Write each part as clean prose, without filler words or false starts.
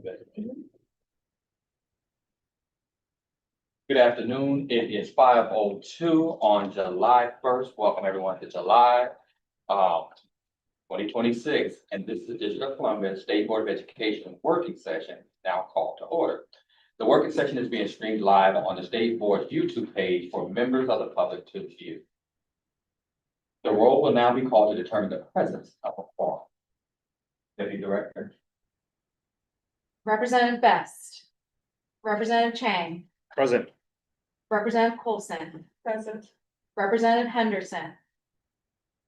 Good afternoon. It is 5:02 on July 1st. Welcome everyone to July 2026. And this is the District of Columbia State Board of Education working session now called to order. The working session is being streamed live on the State Board's YouTube page for members of the public to view. The roll will now be called to determine the presence of a quorum. Deputy Director. Representative Best. Representative Chang. Present. Representative Coulson. Present. Representative Henderson.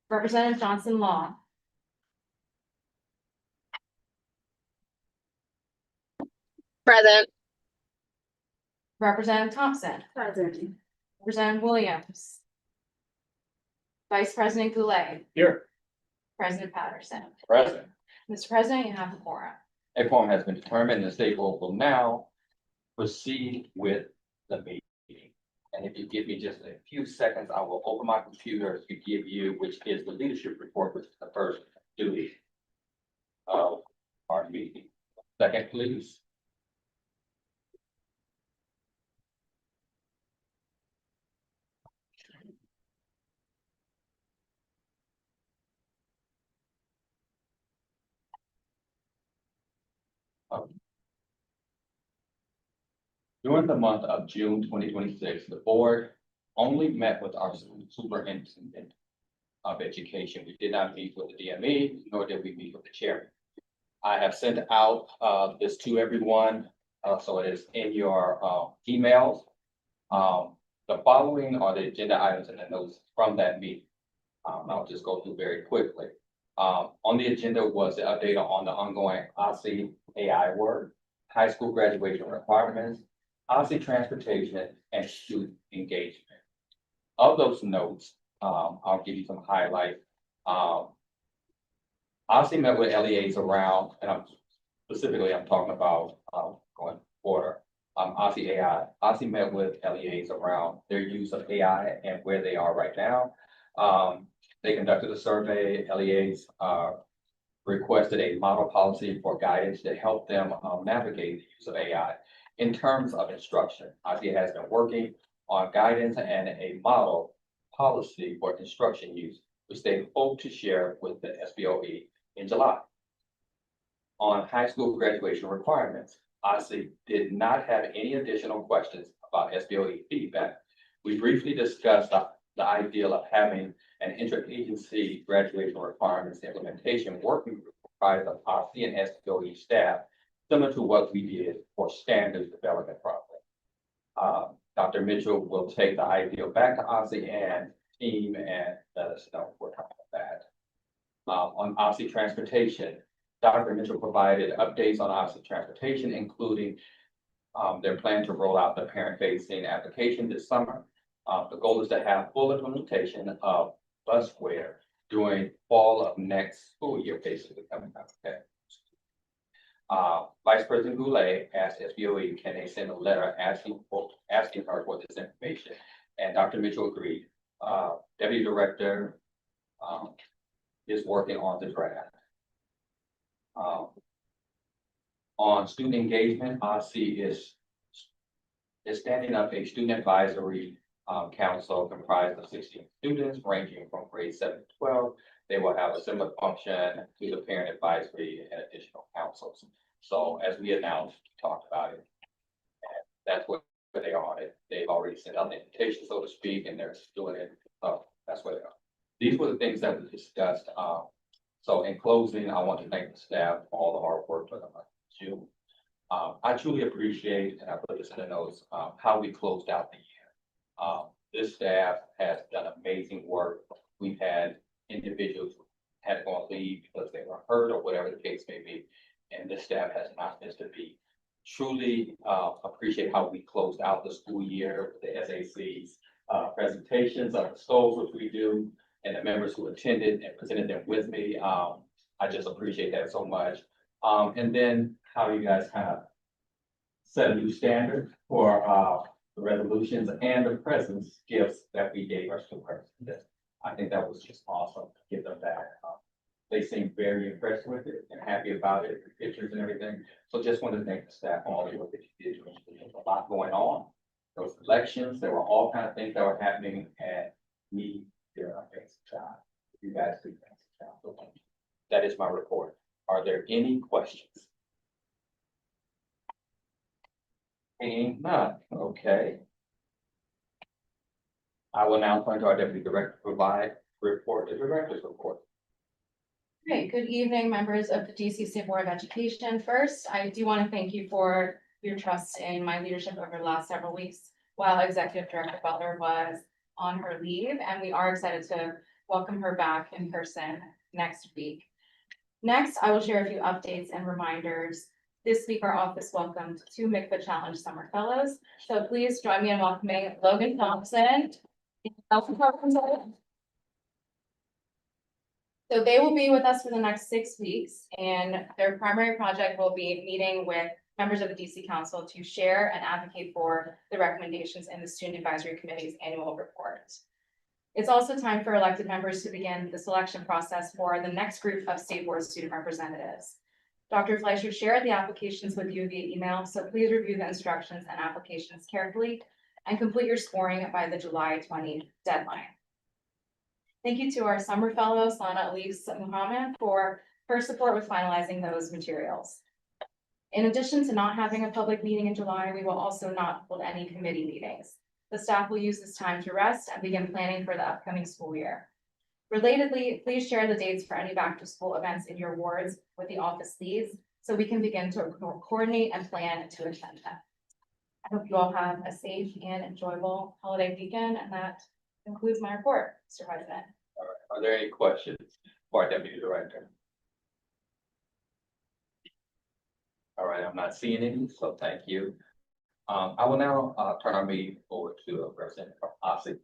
Representative Johnson Law. Present. Representative Thompson. Present. Representative Williams. Vice President Goulet. Here. President Patterson. Present. Mr. President, you have the quorum. A quorum has been determined, and the State Board will now proceed with the meeting. And if you give me just a few seconds, I will open my computer to give you, which is the leadership report, which is the first duty of our meeting. Second, please. During the month of June 2026, the board only met with our superintendent of education. We did not meet with the DME, nor did we meet with the chairman. I have sent out this to everyone, so it is in your emails. The following are the agenda items and the notes from that meeting. I'll just go through very quickly. On the agenda was the update on the ongoing OSSE AI work, high school graduation requirements, OSSE transportation, and student engagement. Of those notes, I'll give you some highlights. OSSE met with LEAs around, and I'm talking about going order. OSSE AI. OSSE met with LEAs around their use of AI and where they are right now. They conducted a survey. LEAs requested a model policy for guidance to help them navigate the use of AI. In terms of instruction, OSSE has been working on guidance and a model policy for instruction use, which they hope to share with the SBOE in July. On high school graduation requirements, OSSE did not have any additional questions about SBOE feedback. We briefly discussed the ideal of having an interagency graduation requirements implementation working group comprised of OSSE and SBOE staff, similar to what we did for standards development process. Dr. Mitchell will take the ideal back to OSSE and team and let us know what kind of that. On OSSE transportation, Dr. Mitchell provided updates on OSSE transportation, including their plan to roll out the parent-facing application this summer. The goal is to have full implementation of busware during fall of next school year, basically coming up. Okay. Vice President Goulet asked SBOE, can they send a letter asking her for this information? And Dr. Mitchell agreed. Deputy Director is working on the draft. On student engagement, OSSE is standing up a student advisory council comprised of 16 students ranging from grade 7 to 12. They will have a similar function to the parent advisory and additional councils. So as we announced, we talked about it. And that's what they are. They've already sent out the invitation, so to speak, and they're doing it. So that's where they are. These were the things that we discussed. So in closing, I want to thank the staff for all the hard work for the month of June. I truly appreciate, and I put this in the notes, how we closed out the year. This staff has done amazing work. We've had individuals who had to go on leave because they were hurt or whatever the case may be. And this staff has not missed a beat. Truly appreciate how we closed out the school year with the SACs, presentations of the schools, which we do, and the members who attended and presented them with me. I just appreciate that so much. And then how you guys kind of set a new standard for the resolutions and the presents gifts that we gave our students. I think that was just awesome to give them that. They seem very impressed with it and happy about it, the pictures and everything. So just wanted to thank the staff for all the work that you did. There's a lot going on. There was elections, there were all kind of things that were happening, and we did our best job. You guys did a best job. So thank you. That is my report. Are there any questions? Seeing none, okay. I will now turn to our deputy director to provide report, the director's report. Great, good evening, members of the DC State Board of Education. First, I do want to thank you for your trust in my leadership over the last several weeks while Executive Director Butler was on her leave, and we are excited to welcome her back in person next week. Next, I will share a few updates and reminders. This week, our office welcomed 2 MICVA Challenge Summer Fellows, so please join me in welcoming Logan Thompson. So they will be with us for the next 6 weeks, and their primary project will be meeting with members of the DC Council to share and advocate for the recommendations in the Student Advisory Committee's annual report. It's also time for elected members to begin the selection process for the next group of State Board student representatives. Dr. Fleischer shared the applications with you via email, so please review the instructions and applications carefully and complete your scoring by the July 20 deadline. Thank you to our summer fellow, Sana Elise Muhammad, for her support with finalizing those materials. In addition to not having a public meeting in July, we will also not hold any committee meetings. The staff will use this time to rest and begin planning for the upcoming school year. Relatedly, please share the dates for any back to school events in your wards with the office leads so we can begin to coordinate and plan to attend them. I hope you all have a safe and enjoyable holiday weekend, and that concludes my report, Mr. President. All right. Are there any questions for our deputy director? All right, I'm not seeing any, so thank you. I will now turn our meeting over to a representative from OSSI,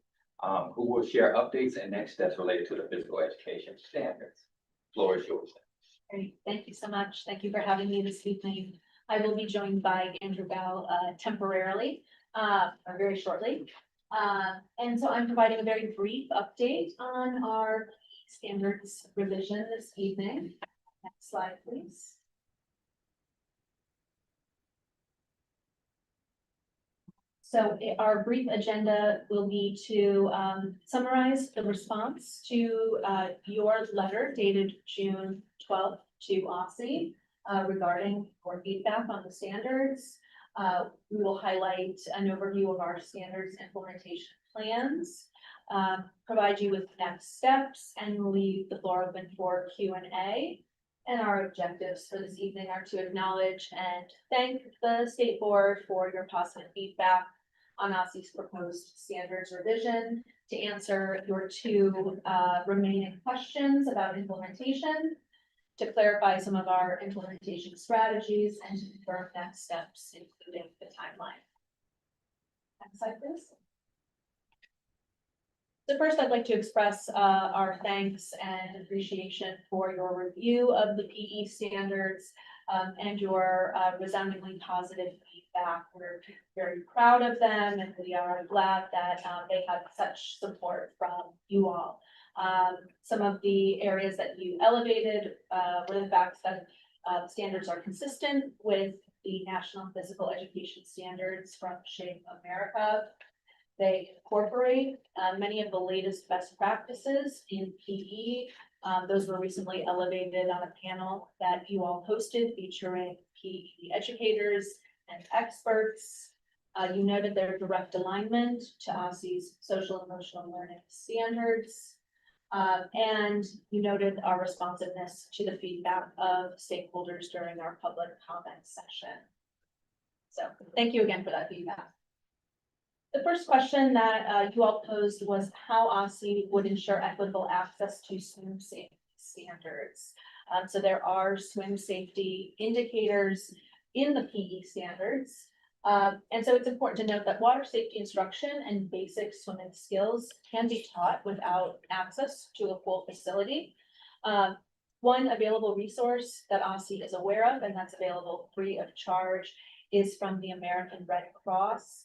who will share updates and next steps related to the physical education standards. Floor is yours. Great, thank you so much. Thank you for having me this evening. I will be joined by Andrew Bell temporarily, or very shortly. And so I'm providing a very brief update on our standards revision this evening. Next slide, please. So our brief agenda will be to summarize the response to your letter dated June 12th to OSSI regarding your feedback on the standards. We will highlight an overview of our standards implementation plans, provide you with next steps, and leave the floor open for Q&A. And our objectives for this evening are to acknowledge and thank the State Board for your positive feedback on OSSI's proposed standards revision, to answer your 2 remaining questions about implementation, to clarify some of our implementation strategies, and to confirm next steps, including the timeline. Next slide, please. So first, I'd like to express our thanks and appreciation for your review of the PE standards and your resoundingly positive feedback. We're very proud of them, and we are glad that they have such support from you all. Some of the areas that you elevated were the fact that standards are consistent with the National Physical Education Standards from Shape America. They incorporate many of the latest best practices in PE. Those were recently elevated on a panel that you all hosted featuring PE educators and experts. You noted their direct alignment to OSSI's social emotional learning standards. And you noted our responsiveness to the feedback of stakeholders during our public comment session. So thank you again for that feedback. The first question that you all posed was how OSSI would ensure equitable access to swim safety standards. So there are swim safety indicators in the PE standards. And so it's important to note that water safety instruction and basic swimming skills can be taught without access to a pool facility. One available resource that OSSI is aware of, and that's available free of charge, is from the American Red Cross.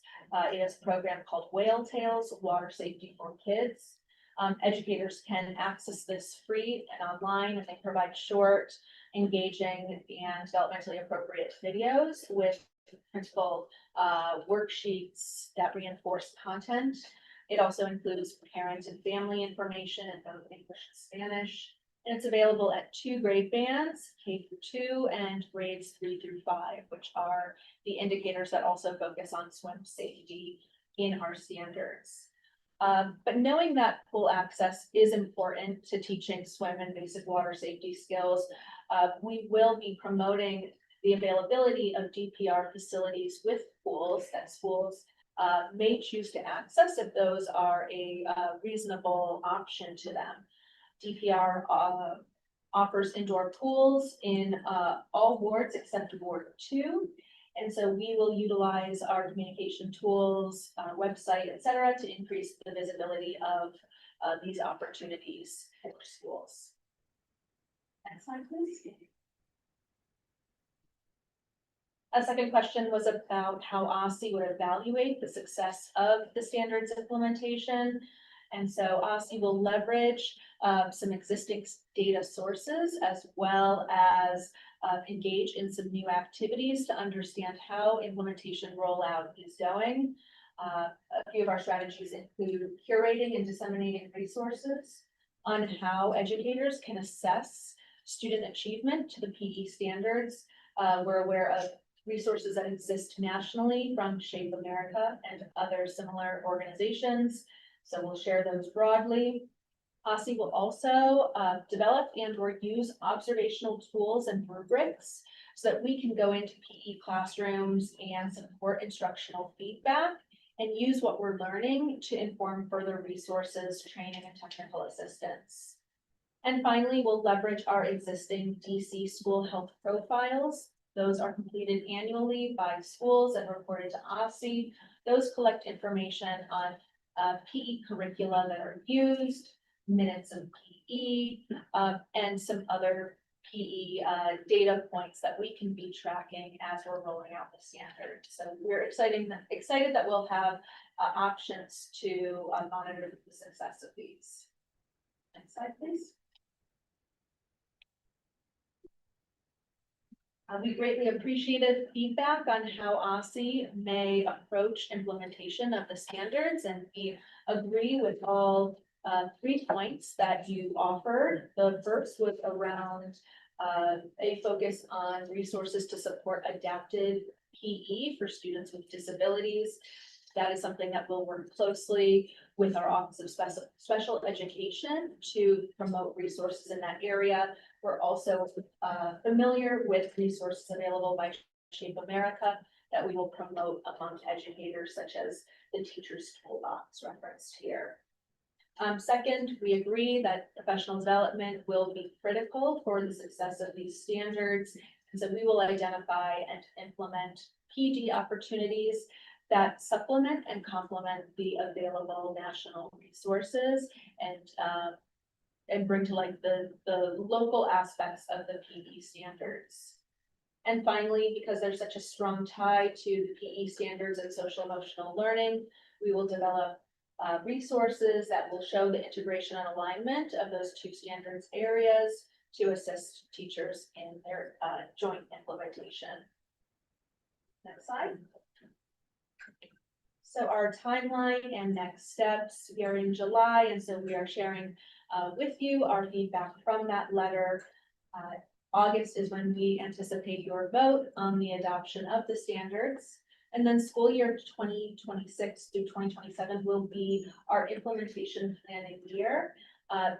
It is a program called Whale Tails, Water Safety for Kids. Educators can access this free and online, and they provide short, engaging, and developmentally appropriate videos with printable worksheets that reinforce content. It also includes parent and family information in both English and Spanish. And it's available at 2 grade bands, K-2 and grades 3-5, which are the indicators that also focus on swim safety in our standards. But knowing that full access is important to teaching swim and basic water safety skills, we will be promoting the availability of DPR facilities with pools that schools may choose to access if those are a reasonable option to them. DPR offers indoor pools in all wards except Ward 2. And so we will utilize our communication tools, website, et cetera, to increase the visibility of these opportunities for schools. Next slide, please. A second question was about how OSSI would evaluate the success of the standards implementation. And so OSSI will leverage some existing data sources as well as engage in some new activities to understand how implementation rollout is going. A few of our strategies include curating and disseminating resources on how educators can assess student achievement to the PE standards. We're aware of resources that exist nationally from Shape America and other similar organizations. So we'll share those broadly. OSSI will also develop and or use observational tools and rubrics so that we can go into PE classrooms and support instructional feedback and use what we're learning to inform further resources, training, and technical assistance. And finally, we'll leverage our existing DC school health profiles. Those are completed annually by schools and reported to OSSI. Those collect information on PE curricula that are used, minutes of PE, and some other PE data points that we can be tracking as we're rolling out the standard. So we're excited that we'll have options to monitor the success of these. Next slide, please. We greatly appreciated feedback on how OSSI may approach implementation of the standards, and we agree with all 3 points that you offered. The first was around a focus on resources to support adapted PE for students with disabilities. That is something that we'll work closely with our Office of Special Education to promote resources in that area. We're also familiar with resources available by Shape America that we will promote among educators, such as the Teacher's Toolbox referenced here. Second, we agree that professional development will be critical for the success of these standards. And so we will identify and implement PD opportunities that supplement and complement the available national resources and bring to light the local aspects of the PE standards. And finally, because there's such a strong tie to the PE standards and social emotional learning, we will develop resources that will show the integration and alignment of those 2 standards areas to assist teachers in their joint implementation. Next slide. So our timeline and next steps, we are in July, and so we are sharing with you our feedback from that letter. August is when we anticipate your vote on the adoption of the standards. And then school year 2026 through 2027 will be our implementation planning year.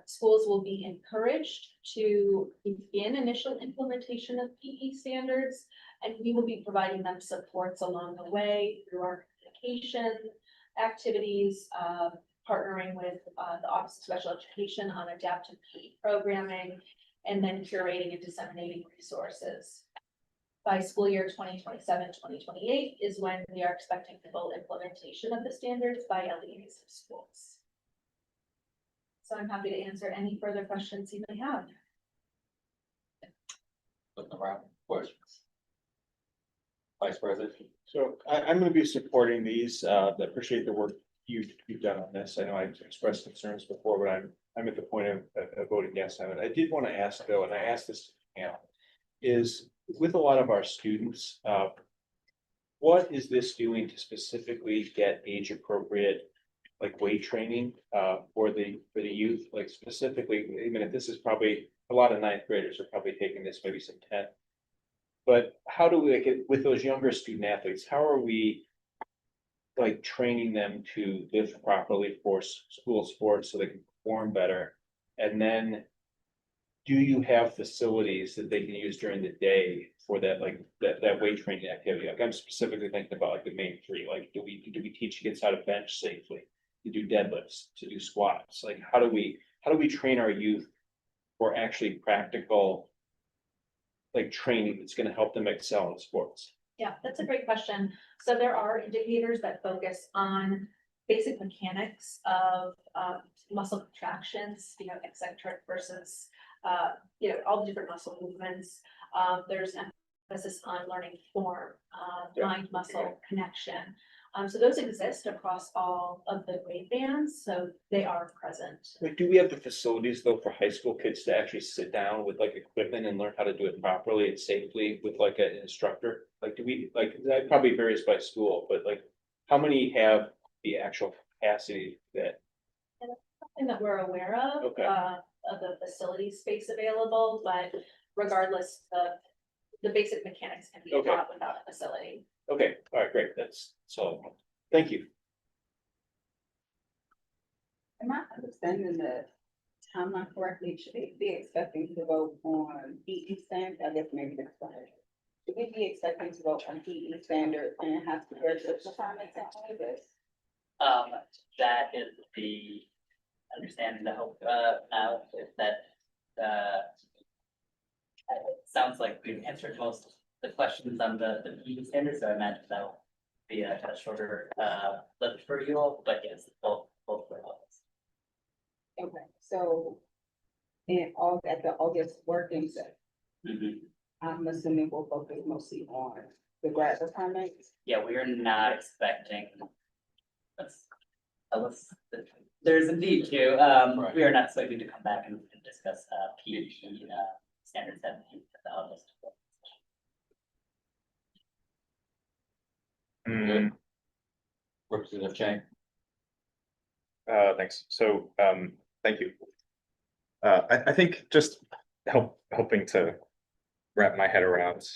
Schools will be encouraged to begin initial implementation of PE standards, and we will be providing them supports along the way through our communication activities, partnering with the Office of Special Education on adaptive PE programming, and then curating and disseminating resources. By school year 2027-2028 is when we are expecting full implementation of the standards by LEAs of schools. So I'm happy to answer any further questions you may have. Looking around, questions? Vice President? So I'm going to be supporting these. I appreciate the work you've done on this. I know I've expressed concerns before, but I'm at the point of voting yes on it. I did want to ask though, and I asked this, you know, is with a lot of our students, what is this doing to specifically get age appropriate, like weight training, for the youth, like specifically, even if this is probably a lot of ninth graders are probably taking this, maybe some 10th. But how do we, like, with those younger student athletes, how are we like training them to lift properly for school sports so they can perform better? And then do you have facilities that they can use during the day for that, like that weight training activity? Like I'm specifically thinking about like the main three, like do we teach kids how to bench safely, to do deadlifts, to do squats? Like how do we train our youth for actually practical like training that's going to help them excel in sports? Yeah, that's a great question. So there are indicators that focus on basic mechanics of muscle contractions, eccentric versus, all the different muscle movements. There's emphasis on learning form, mind muscle connection. So those exist across all of the grade bands, so they are present. Like, do we have the facilities though for high school kids to actually sit down with like equipment and learn how to do it properly and safely with like an instructor? Like, do we, like, that probably varies by school, but like, how many have the actual capacity that? Something that we're aware of, Okay. of the facility space available, but regardless, the basic mechanics can be Okay. taught without a facility. Okay, all right, great, that's so, thank you. Am I understanding the timeline correctly? Should we be expecting to vote on PE standards? I guess maybe that's fine. Should we be expecting to vote on PE standards and have to wear such requirements and all of this? That is the understanding, the hope, now is that, it sounds like we've answered most of the questions on the PE standards, so I imagine that'll be a shorter, lift for you all, but yes, both were levels. Okay, so at the August working session, I'm assuming we'll focus mostly on the grad requirements. Yeah, we are not expecting, unless there's a need to, Right. we are not expecting to come back and discuss, PE, standards at the August. Representative Chang. Thanks. So, thank you. I think just helping to wrap my head around,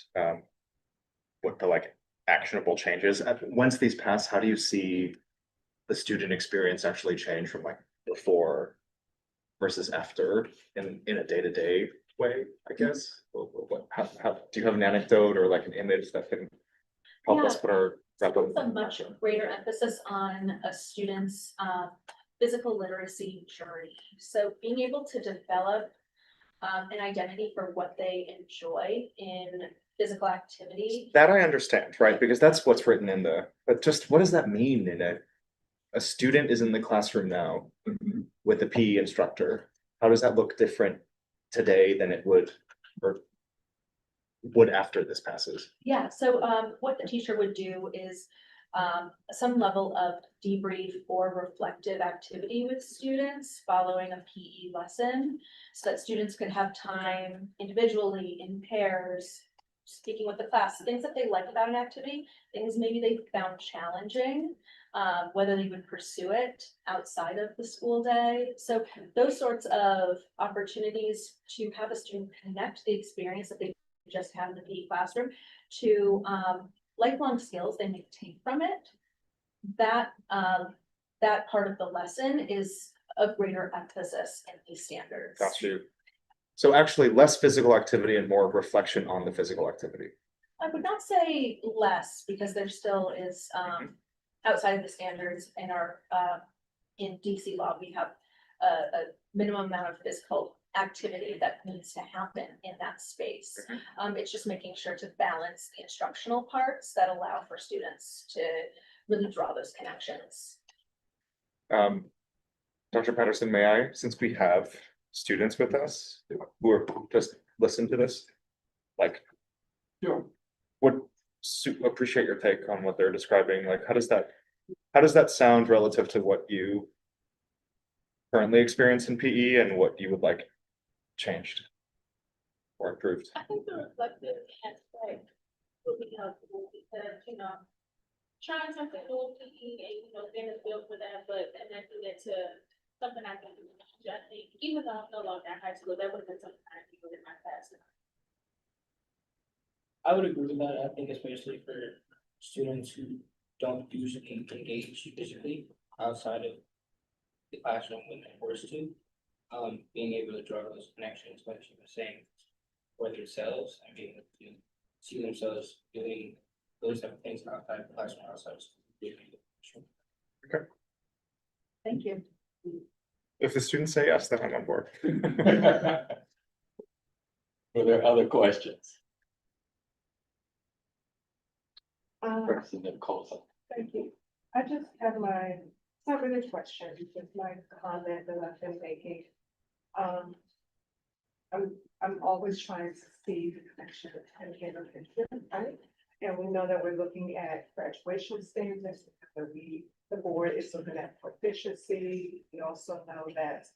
what the like actionable changes. Once these pass, how do you see the student experience actually change from like before versus after in a day-to-day way, I guess? How do you have an anecdote or like an image that can help us Yeah. put our It's a much greater emphasis on a student's physical literacy journey. So being able to develop an identity for what they enjoy in physical activity. That I understand, right? Because that's what's written in the, but just what does that mean in a student is in the classroom now with a PE instructor? How does that look different today than it would or would after this passes? Yeah, so what the teacher would do is some level of debrief or reflective activity with students following a PE lesson, so that students could have time individually in pairs, speaking with the class, things that they like about an activity, things maybe they found challenging, whether they would pursue it outside of the school day. So those sorts of opportunities to have a student connect the experience that they just had in the PE classroom to lifelong skills they may take from it. That part of the lesson is a greater emphasis in these standards. Got you. So actually less physical activity and more reflection on the physical activity. I would not say less, because there still is outside of the standards in our in DC law, we have a minimum amount of physical activity that needs to happen in that space. It's just making sure to balance the instructional parts that allow for students to really draw those connections. Dr. Patterson, may I, since we have students with us who are just listen to this, like, Sure. would appreciate your take on what they're describing. Like, how does that how does that sound relative to what you currently experience in PE and what you would like changed or improved? I think the reflective aspect will be helpful because, trying something new in PE and, being a feel for that, but connecting it to something I can do. I think, even though I'm no longer in high school, that would have been something I could do in my past. I would agree with that. I think especially for students who don't usually engage physically outside of the classroom when they're forced to. Being able to draw those connections, like you were saying, for themselves and being able to see themselves doing those type of things outside the classroom, outside of school. Thank you. If the students say yes, then I'm on board. Were there other questions? President Colson. Thank you. I just have it's not really a question, it's just my comment that I've been making. I'm always trying to see the connection and intervention, right? And we know that we're looking at graduation standards, that the board is looking at proficiency. We also know that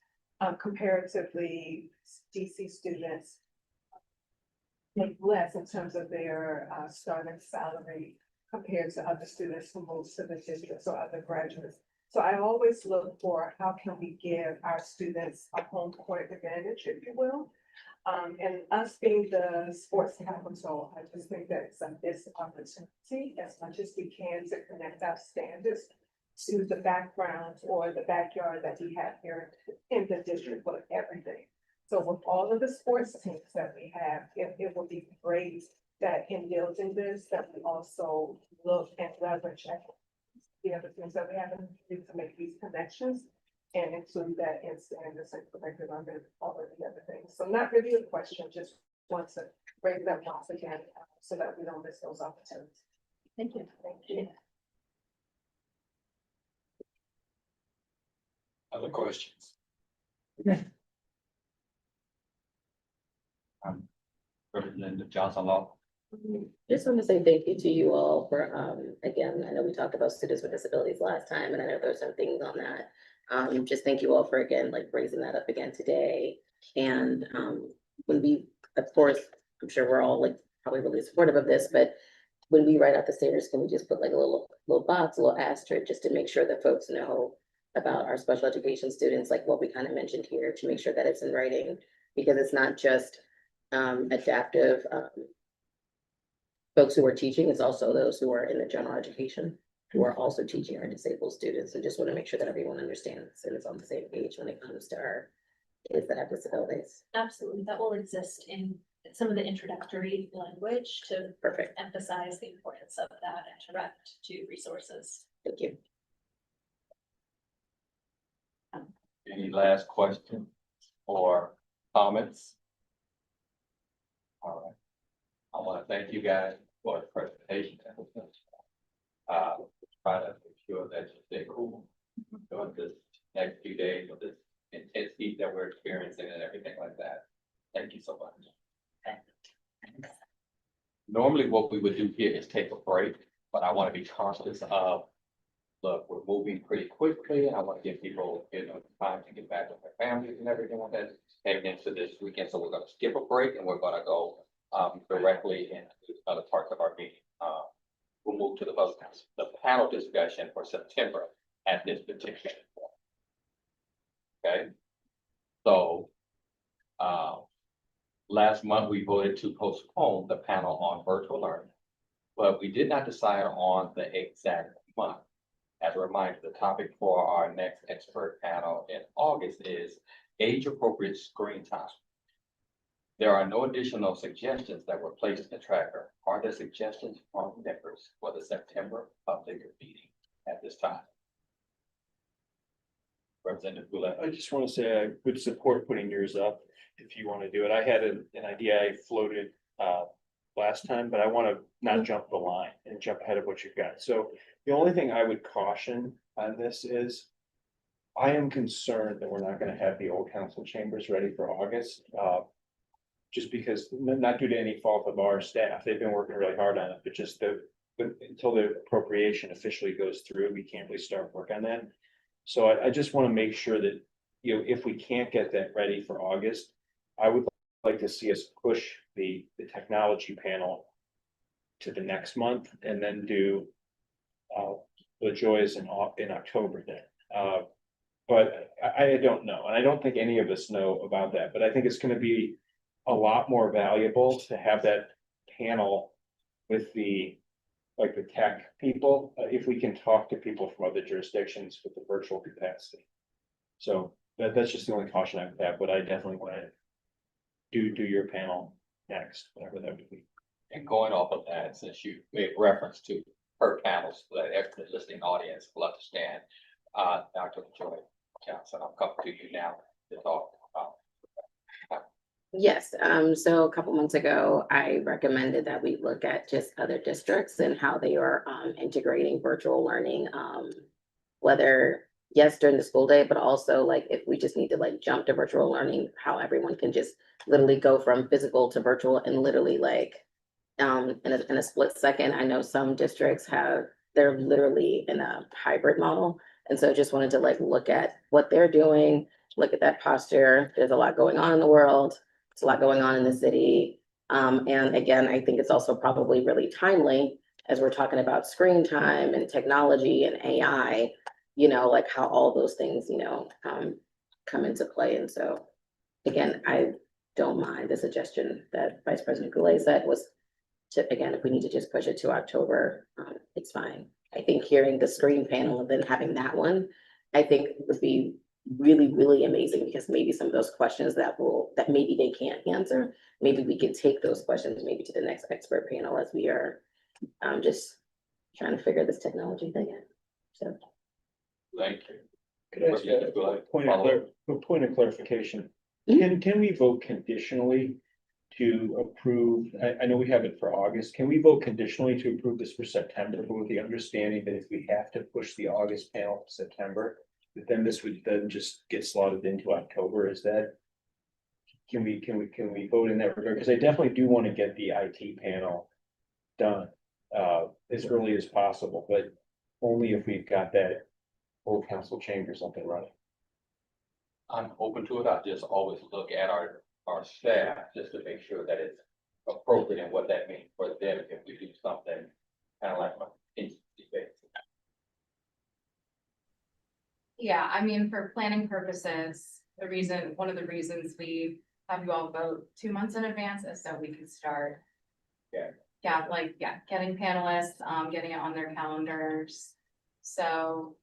comparatively, DC students make less in terms of their starting salary compared to other students who move to the districts or other graduates. So I always look for how can we give our students a home court advantage, if you will. And us being the sports capital, I just think that it's a missed opportunity as much as we can to connect our standards to the background or the backyard that we have here in the district for everything. So with all of the sports teams that we have, it would be great that in building this, that we also look and leverage the other things that we have to make these connections and include that in standards and curriculum and all of the other things. So not really a question, just want to bring that once again so that we don't miss those opportunities. Thank you. Thank you. Other questions? Representative Johnson Law. Just want to say thank you to you all for, again, I know we talked about students with disabilities last time, and I know there's some things on that. Just thank you all for, again, like raising that up again today. And when we, of course, I'm sure we're all like probably really supportive of this, but when we write out the standards, can we just put like a little box, a little asterisk, just to make sure that folks know about our special education students, like what we kind of mentioned here, to make sure that it's in writing, because it's not just adaptive folks who are teaching, it's also those who are in the general education who are also teaching our disabled students. And just want to make sure that everyone understands and is on the same page when it comes to our kids that have disabilities. Absolutely, that will exist in some of the introductory language to Perfect. emphasize the importance of that and direct to resources. Thank you. Any last questions or comments? All right. I want to thank you guys for the presentation. Try to make sure that you stay cool during this next few days of this intense heat that we're experiencing and everything like that. Thank you so much. Normally what we would do here is take a break, but I want to be conscious of, look, we're moving pretty quickly and I want to give people, time to get back with their families and everything like that heading into this weekend. So we're going to skip a break and we're going to go directly into other parts of our meeting. We'll move to the panel discussion for September at this particular point. Okay. So, last month we voted to postpone the panel on virtual learning, but we did not decide on the exact month. As a reminder, the topic for our next expert panel in August is age-appropriate screen time. There are no additional suggestions that were placed in the tracker. Are there suggestions from members for the September public meeting at this time? Representative Goulet. I just want to say I would support putting yours up if you want to do it. I had an idea I floated last time, but I want to not jump the line and jump ahead of what you've got. So the only thing I would caution on this is I am concerned that we're not going to have the old council chambers ready for August. Just because, not due to any fault of our staff, they've been working really hard on it, but just the but until the appropriation officially goes through, we can't really start work on that. So I just want to make sure that, you know, if we can't get that ready for August, I would like to see us push the technology panel to the next month and then do the joys in October then. But I don't know, and I don't think any of us know about that, but I think it's gonna be a lot more valuable to have that panel with like the tech people, if we can talk to people from other jurisdictions with the virtual capacity. So that's just the only caution I would have, but I definitely want to do your panel next, whatever that would be. And going off of that, since you made reference to per panels, so that every listening audience will understand, Dr. Joy Johnson, I'm coming to you now to talk about. Yes, so a couple months ago, I recommended that we look at just other districts and how they are integrating virtual learning. Whether, yes, during the school day, but also like if we just need to like jump to virtual learning, how everyone can just literally go from physical to virtual and literally like in a split second. I know some districts they're literally in a hybrid model. And so just wanted to like look at what they're doing, look at that posture. There's a lot going on in the world. There's a lot going on in the city. And again, I think it's also probably really timely as we're talking about screen time and technology and AI, you know, like how all those things, you know, come into play. And so again, I don't mind the suggestion that Vice President Goulet said was to, again, if we need to just push it to October, it's fine. I think hearing the screen panel and then having that one, I think would be really, really amazing because maybe some of those questions that maybe they can't answer, maybe we could take those questions maybe to the next expert panel as we are just trying to figure this technology thing out. So. Thank you. Could I ask a point of clarification? Can we vote conditionally to approve? I know we have it for August. Can we vote conditionally to approve this for September, but with the understanding that if we have to push the August panel to September, that then this would then just get slotted into October? Is that? Can we vote in that regard? Because I definitely do want to get the IT panel done as early as possible, but only if we've got that full council chambers up and running. I'm open to it. I just always look at our staff just to make sure that it's appropriate and what that means for them if we do something kind of like an agency based. Yeah, I mean, for planning purposes, one of the reasons we have you all vote 2 months in advance is so we can start. Getting panelists, getting it on their calendars. So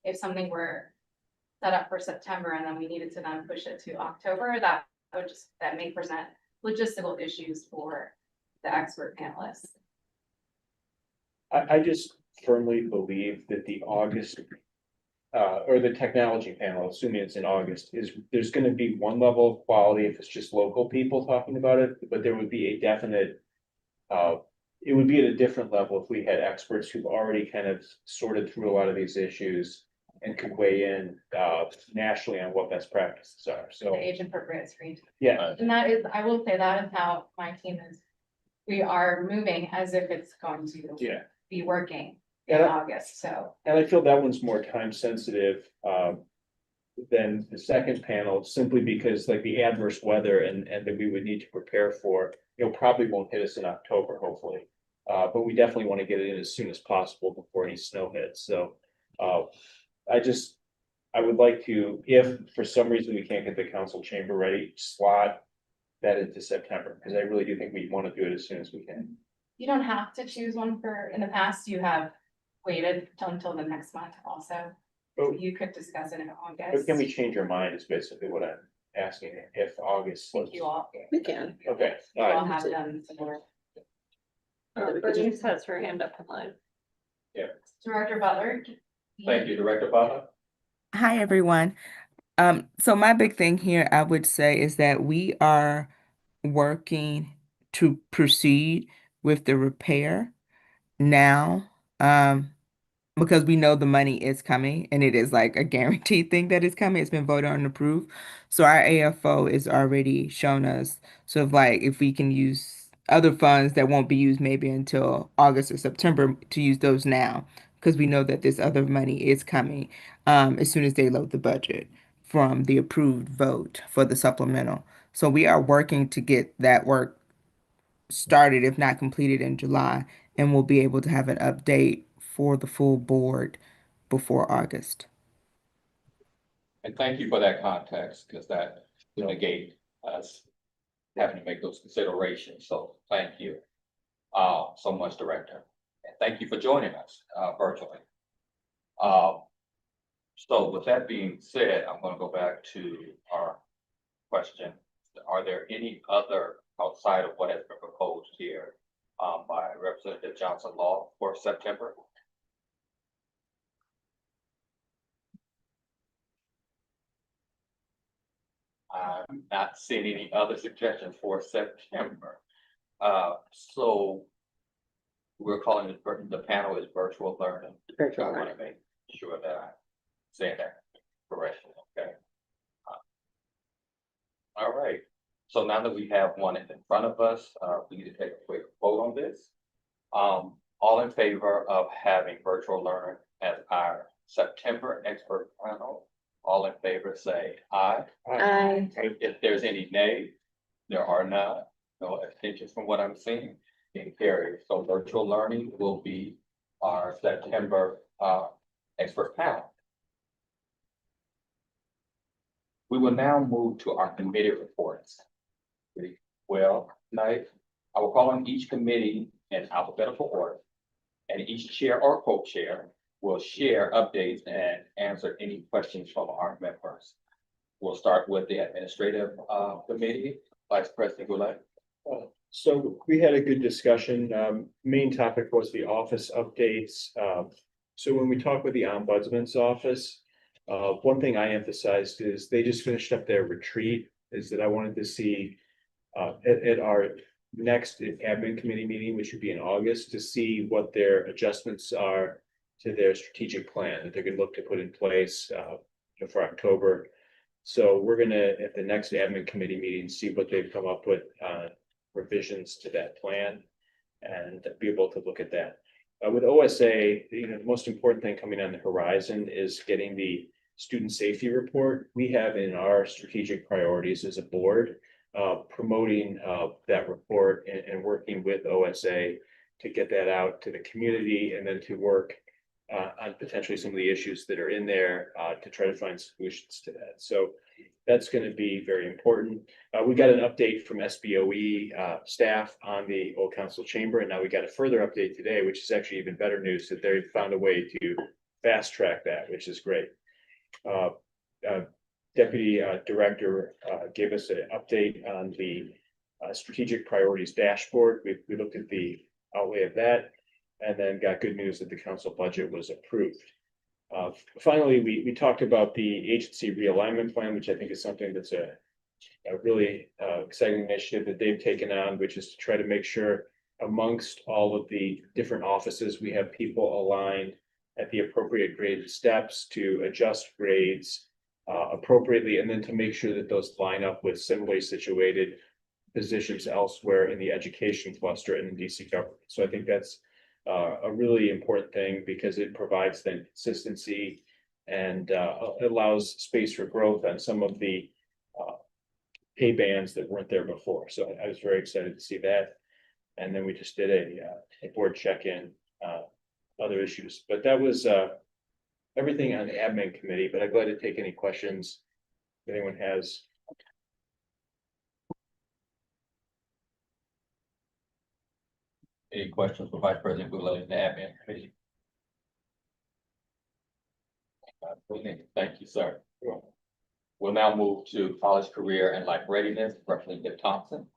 if something were set up for September and then we needed to then push it to October, that may present logistical issues for the expert panelists. I just firmly believe that the August or the technology panel, assuming it's in August, there's going to be one level of quality if it's just local people talking about it, but there would be a definite it would be at a different level if we had experts who've already kind of sorted through a lot of these issues and could weigh in nationally on what best practices are. So The age appropriate screen. yeah, And that is, I will say that is how my team is. We are moving as if it's going to yeah. be working in And August, so. I feel that one's more time sensitive than the second panel, simply because like the adverse weather and that we would need to prepare for, probably won't hit us in October, hopefully. But we definitely want to get it in as soon as possible before any snow hits. So I would like to, if for some reason we can't get the council chamber ready, slot that into September, because I really do think we want to do it as soon as we can. You don't have to choose one in the past, you have waited until the next month also. Oh. You could discuss it in But August. can we change our mind is basically what I'm asking, if August. Thank you all. We can. Okay, You all all right. have done some work. Bernice has her hand up in line. Director Butler. Thank you, Director Butler. Hi, everyone. So my big thing here, I would say, is that we are working to proceed with the repair now, because we know the money is coming and it is like a guaranteed thing that it's coming. It's been voted on and approved. So our AFO is already shown us sort of like if we can use other funds that won't be used maybe until August or September to use those now, because we know that this other money is coming as soon as they load the budget from the approved vote for the supplemental. So we are working to get that work started, if not completed in July, and we'll be able to have an update for the full board before August. And thank you for that context, because that will negate us having to make those considerations. So thank you so much, Director. And thank you for joining us virtually. So with that being said, I'm going to go back to our question. Are there any other outside of what has been proposed here by Representative Johnson Law for September? I'm not seeing any other suggestions for September. So we're calling it, the panel is virtual learning. Virtual I want learning. to make sure that I say that correctly, okay? All right, so now that we have one in front of us, we need to take a quick vote on this. All in favor of having virtual learning as our September expert panel, all in favor say aye. Aye. If there's any nay, there are none, no abstentions from what I'm seeing, it carries. So virtual learning will be our September expert panel. We will now move to our committee reports. Well, tonight, I will call on each committee in alphabetical order, and each chair or co-chair will share updates and answer any questions from our members. We'll start with the administrative committee, Vice President Goulet. So we had a good discussion. Main topic was the office updates. So when we talk with the ombudsman's office, one thing I emphasized is they just finished up their retreat, is that I wanted to see at our next admin committee meeting, which should be in August, to see what their adjustments are to their strategic plan that they're gonna look to put in place for October. So we're gonna, at the next admin committee meeting, see what they've come up with revisions to that plan and be able to look at that. With OSA, the most important thing coming on the horizon is getting the student safety report. We have in our strategic priorities as a board, promoting that report and working with OSA to get that out to the community, and then to work on potentially some of the issues that are in there to try to find solutions to that. So that's going to be very important. We got an update from SBOE staff on the Old Council Chamber, and now we got a further update today, which is actually even better news, that they found a way to fast track that, which is great. Deputy Director gave us an update on the strategic priorities dashboard. We looked at the outlay of that, and then got good news that the council budget was approved. Finally, we talked about the agency realignment plan, which I think is something that's a really exciting initiative that they've taken on, which is to try to make sure amongst all of the different offices, we have people aligned at the appropriate grade steps to adjust grades appropriately, and then to make sure that those line up with similarly situated positions elsewhere in the education cluster and in DC government. So I think that's a really important thing, because it provides then consistency and allows space for growth on some of the pay bands that weren't there before. So I was very excited to see that. And then we just did a board check-in, other issues, but that was everything on the admin committee. But I'm glad to take any questions if anyone has. Any questions for Vice President Goulet in the admin committee? Thank you, sir. We'll now move to college, career, and life readiness, Representative Thompson.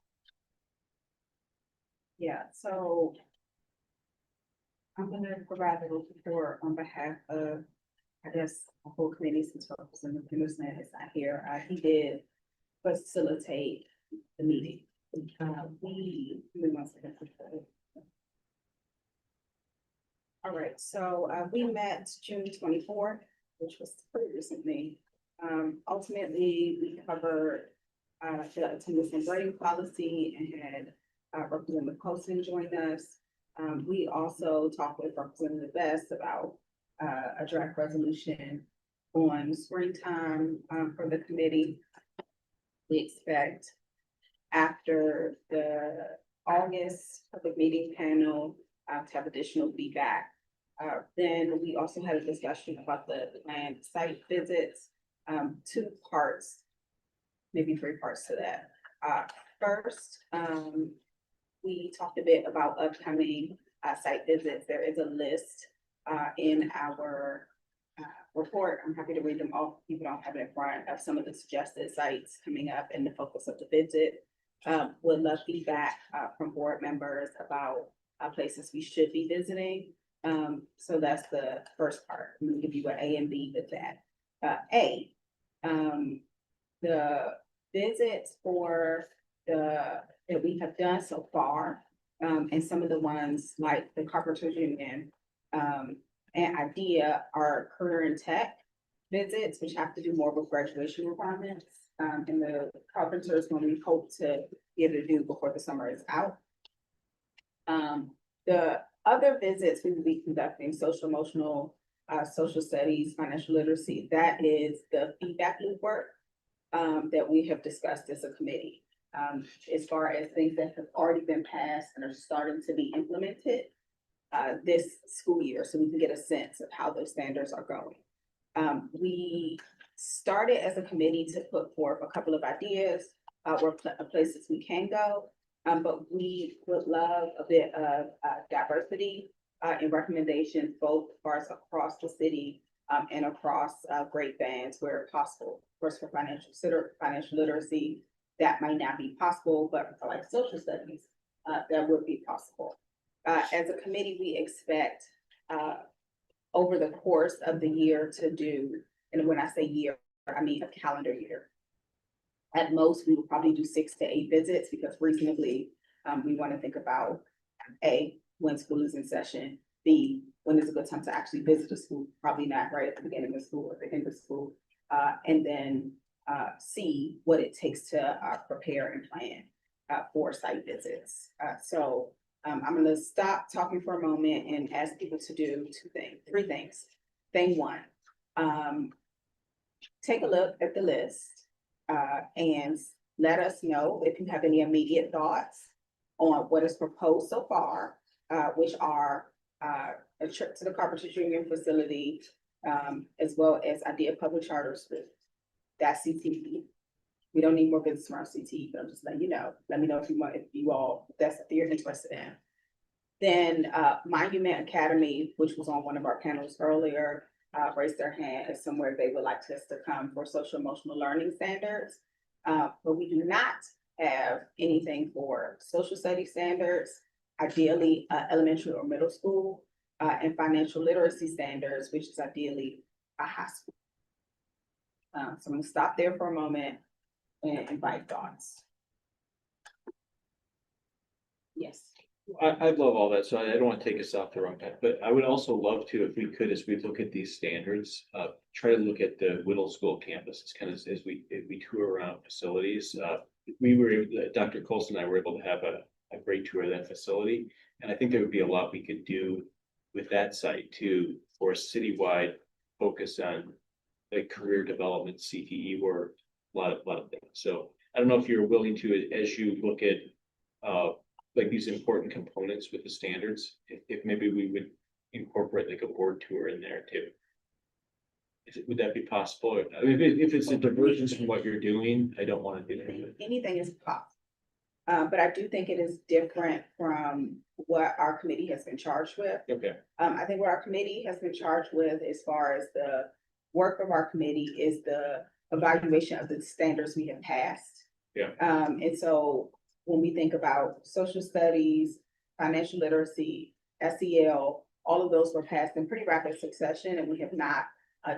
Yeah, so I'm gonna provide a report on behalf of, I guess, the whole committee, since Representative Henderson is not here. He did facilitate the meeting. All right, so we met June 24th, which was pretty recently. Ultimately, we covered the attendance and grading policy and had Representative Colson joined us. We also talked with Representative Best about a draft resolution on springtime for the committee. We expect after the August public meeting panel to have additional feedback. Then we also had a discussion about the planned site visits, 2 parts, maybe 3 parts to that. First, we talked a bit about upcoming site visits. There is a list in our report. I'm happy to read them off. People don't have it in front of some of the suggested sites coming up and the focus of the visit. Would love feedback from board members about places we should be visiting. So that's the first part. I'm gonna give you an A and B with that. A, the visits for that we have done so far, and some of the ones like the Carpenters Union, and IDEA are career and tech visits, which have to do more with graduation requirements. And the Carpenters, when we hope to be able to do before the summer is out. The other visits we will be conducting, social emotional, social studies, financial literacy, that is the feedback loop work that we have discussed as a committee. As far as things that have already been passed and are starting to be implemented this school year, so we can get a sense of how those standards are going. We started as a committee to put forth a couple of ideas where places we can go, but we would love a bit of diversity in recommendations, both as far as across the city and across grade bands where possible. Of course, for financial literacy, that might not be possible, but for like social studies, that would be possible. As a committee, we expect over the course of the year to do, and when I say year, I mean a calendar year. At most, we will probably do 6 to 8 visits because reasonably, we want to think about A, when school is in session, B, when is a good time to actually visit a school, probably not right at the beginning of school or the end of school, and then C, what it takes to prepare and plan for site visits. So I'm going to stop talking for a moment and ask people to do 3 things. Thing 1, take a look at the list and let us know if you have any immediate thoughts on what is proposed so far, which are a trip to the Carpenters Union facility, as well as IDEA Public Charter School. That's CTE. We don't need more visits around CTE, but I'm just letting you know. Let me know if you're interested in. Then Monument Academy, which was on one of our panels earlier, raised their hand as somewhere they would like us to come for social emotional learning standards. But we do not have anything for social studies standards, ideally elementary or middle school, and financial literacy standards, which is ideally a high school. So I'm gonna stop there for a moment and invite thoughts. Yes. I love all that, so I don't want to take us off the wrong path, but I would also love to, if we could, as we look at these standards, try to look at the Whittle School campus. It's kind of as we tour around facilities. Dr. Colson and I were able to have a great tour of that facility, and I think there would be a lot we could do with that site too, for a citywide focus on the career development, CTE work, a lot of things. So I don't know if you're willing to, as you look at like these important components with the standards, if maybe we would incorporate like a board tour in there too. Would that be possible? I mean, if it's a divergence from what you're doing, I don't want to do that. Anything is possible. But I do think it is different from what our committee has been charged with. Okay. I think what our committee has been charged with as far as the work of our committee is the evaluation of the standards we have passed. Yeah. And so when we think about social studies, financial literacy, SEL, all of those were passed in pretty rapid succession, and we have not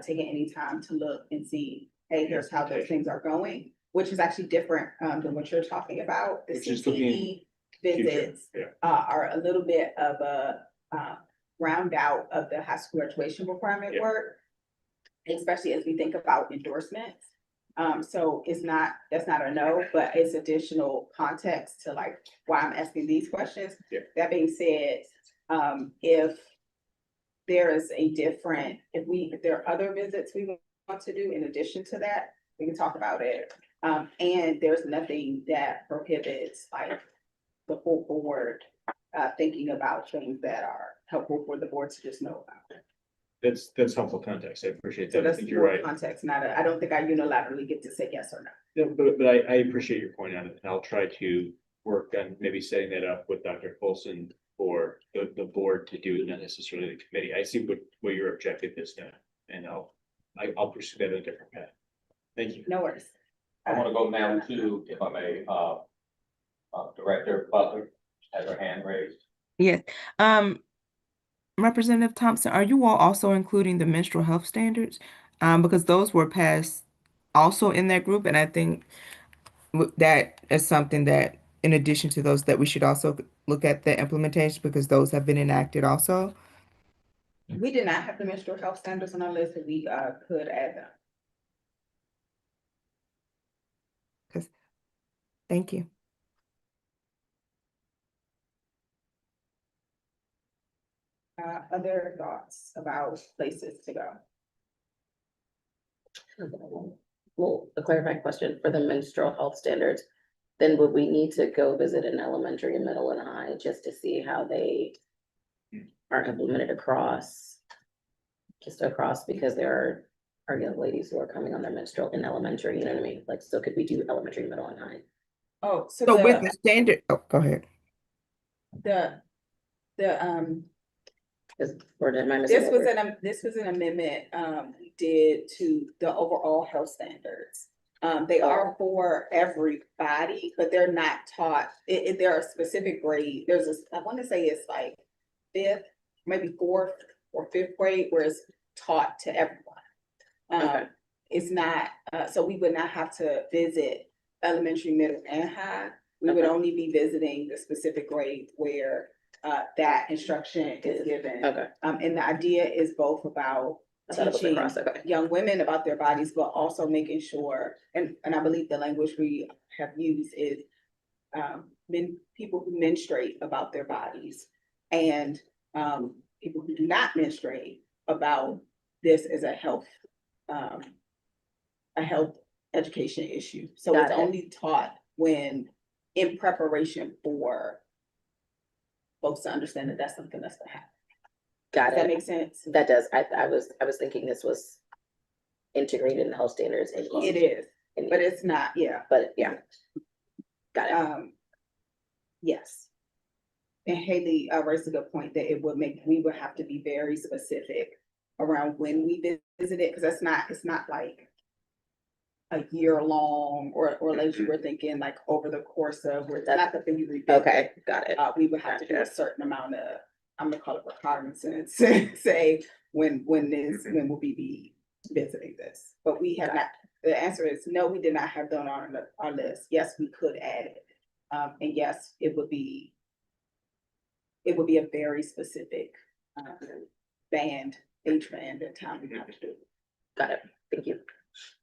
taken any time to look and see, hey, here's how those things are going, which is actually different than what you're talking about. The Just CTE looking visits future, are a little bit of a round out of the high school graduation requirement Yeah. work, especially as we think about endorsements. So that's not a no, but it's additional context to like why I'm asking these questions. Yeah. That being said, if there is if there are other visits we want to do in addition to that, we can talk about it. And there's nothing that prohibits like the full board, thinking about things that are helpful for the board to just know about. That's helpful context. I appreciate So that. I that's think you're more right. context, I don't think I unilaterally get to say yes or no. Yeah, but I appreciate your point on it, and I'll try to work on maybe setting that up with Dr. Colson for the board to do, not necessarily the committee. I see what your objective is now, and I'll pursue that in a different path. Thank you. No worries. I want to go now to, if I may, Director Butler has her hand raised. Yes. Representative Thompson, are you all also including the menstrual health standards? Because those were passed also in that group, and I think that is something that, in addition to those, that we should also look at the implementation because those have been enacted also. We did not have the menstrual health standards on our list, but we could add them. Thank you. Other thoughts about places to go? Well, a clarifying question for the menstrual health standards, then would we need to go visit an elementary, middle and high just to see how they are implemented across? Just across because there are young ladies who are coming on their menstrual in elementary, you know what I mean? Like, so could we do elementary, middle and high? Oh, So with the standard, oh, go ahead. the Or am I missing? this was an amendment, we did to the overall health standards. They are for everybody, but they're not taught, there are specific grade, I want to say it's like fifth, maybe fourth or fifth grade, where it's taught to everyone. Okay. It's not, so we would not have to visit elementary, middle and high. We would only be visiting the specific grade where that instruction is given. Okay. And the idea is both about I thought it was teaching across, okay. young women about their bodies, but also making sure, and I believe the language we have used is people who menstruate about their bodies and people who do not menstruate about this as a health education issue. So Got it's it. only taught when in preparation for folks to understand that that's something that's gonna happen. Got Does that it. make sense? That does. I was thinking this was integrated in the health standards. It is, but it's not, yeah. But yeah. Got it. Yes. And Haley raised a good point that we would have to be very specific around when we visit it, because it's not like a year long or like you were thinking, like over the course of, where it's not something you revisit. Okay, got it. We would have to do a Gotcha. certain amount of, I'm gonna call it recognizance, say when we'll be visiting this. But we have not, the answer is no, we did not have them on our list. Yes, we could add it. And yes, it would be a very specific age band and time we have to do. Got it. Thank you.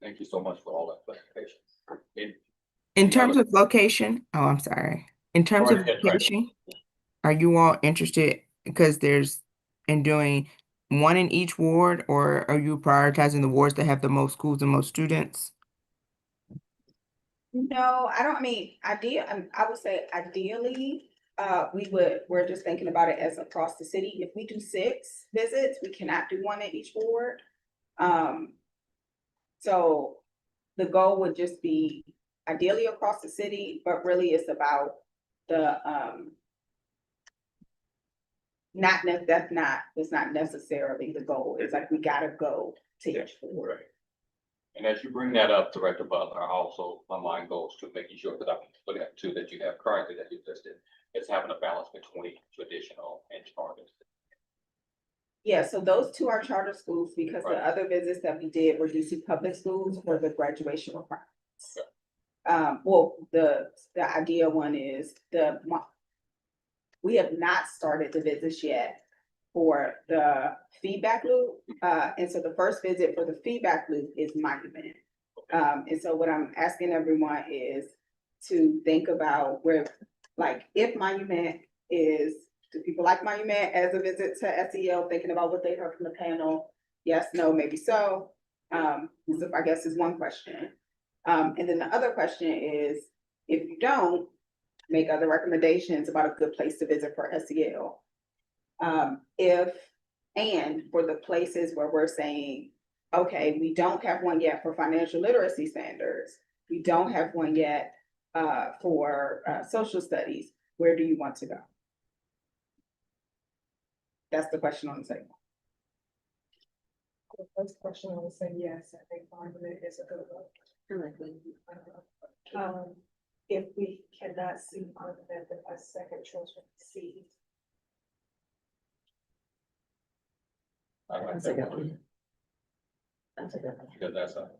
Thank you so much for all that clarification. In terms of location, oh, I'm sorry. In terms Go of ahead, Frank. location, are you all interested, because there's in doing one in each ward, or are you prioritizing the wards that have the most schools and most students? No, I mean, I would say ideally, we're just thinking about it as across the city. If we do 6 visits, we cannot do one in each ward. So the goal would just be ideally across the city, but really it's about that's not necessarily the goal. It's like, we gotta go to each ward. Right. And as you bring that up, Director Butler, also, my mind goes to making sure that I'm looking at 2 that you have currently that you listed, is having a balance between traditional and charters. Yeah, so those 2 are charter schools, because Right. the other visits that we did were DC public schools for the graduation requirements. Well, the idea one is we have not started the visits yet for the feedback loop. And so the first visit for the feedback loop is Monument. And so what I'm asking everyone is to think about where, like, if Monument is, do people like Monument as a visit to SEL, thinking about what they heard from the panel? Yes, no, maybe so. So I guess is one question. And then the other question is, if you don't, make other recommendations about a good place to visit for SEL. And for the places where we're saying, okay, we don't have one yet for financial literacy standards, we don't have one yet for social studies, where do you want to go? That's the question on the table. The first question, I would say yes, I think Monument is a good one. If we cannot see Monument, then a second choice would be C. I like That's a that good one, one. That's a good one. because that's a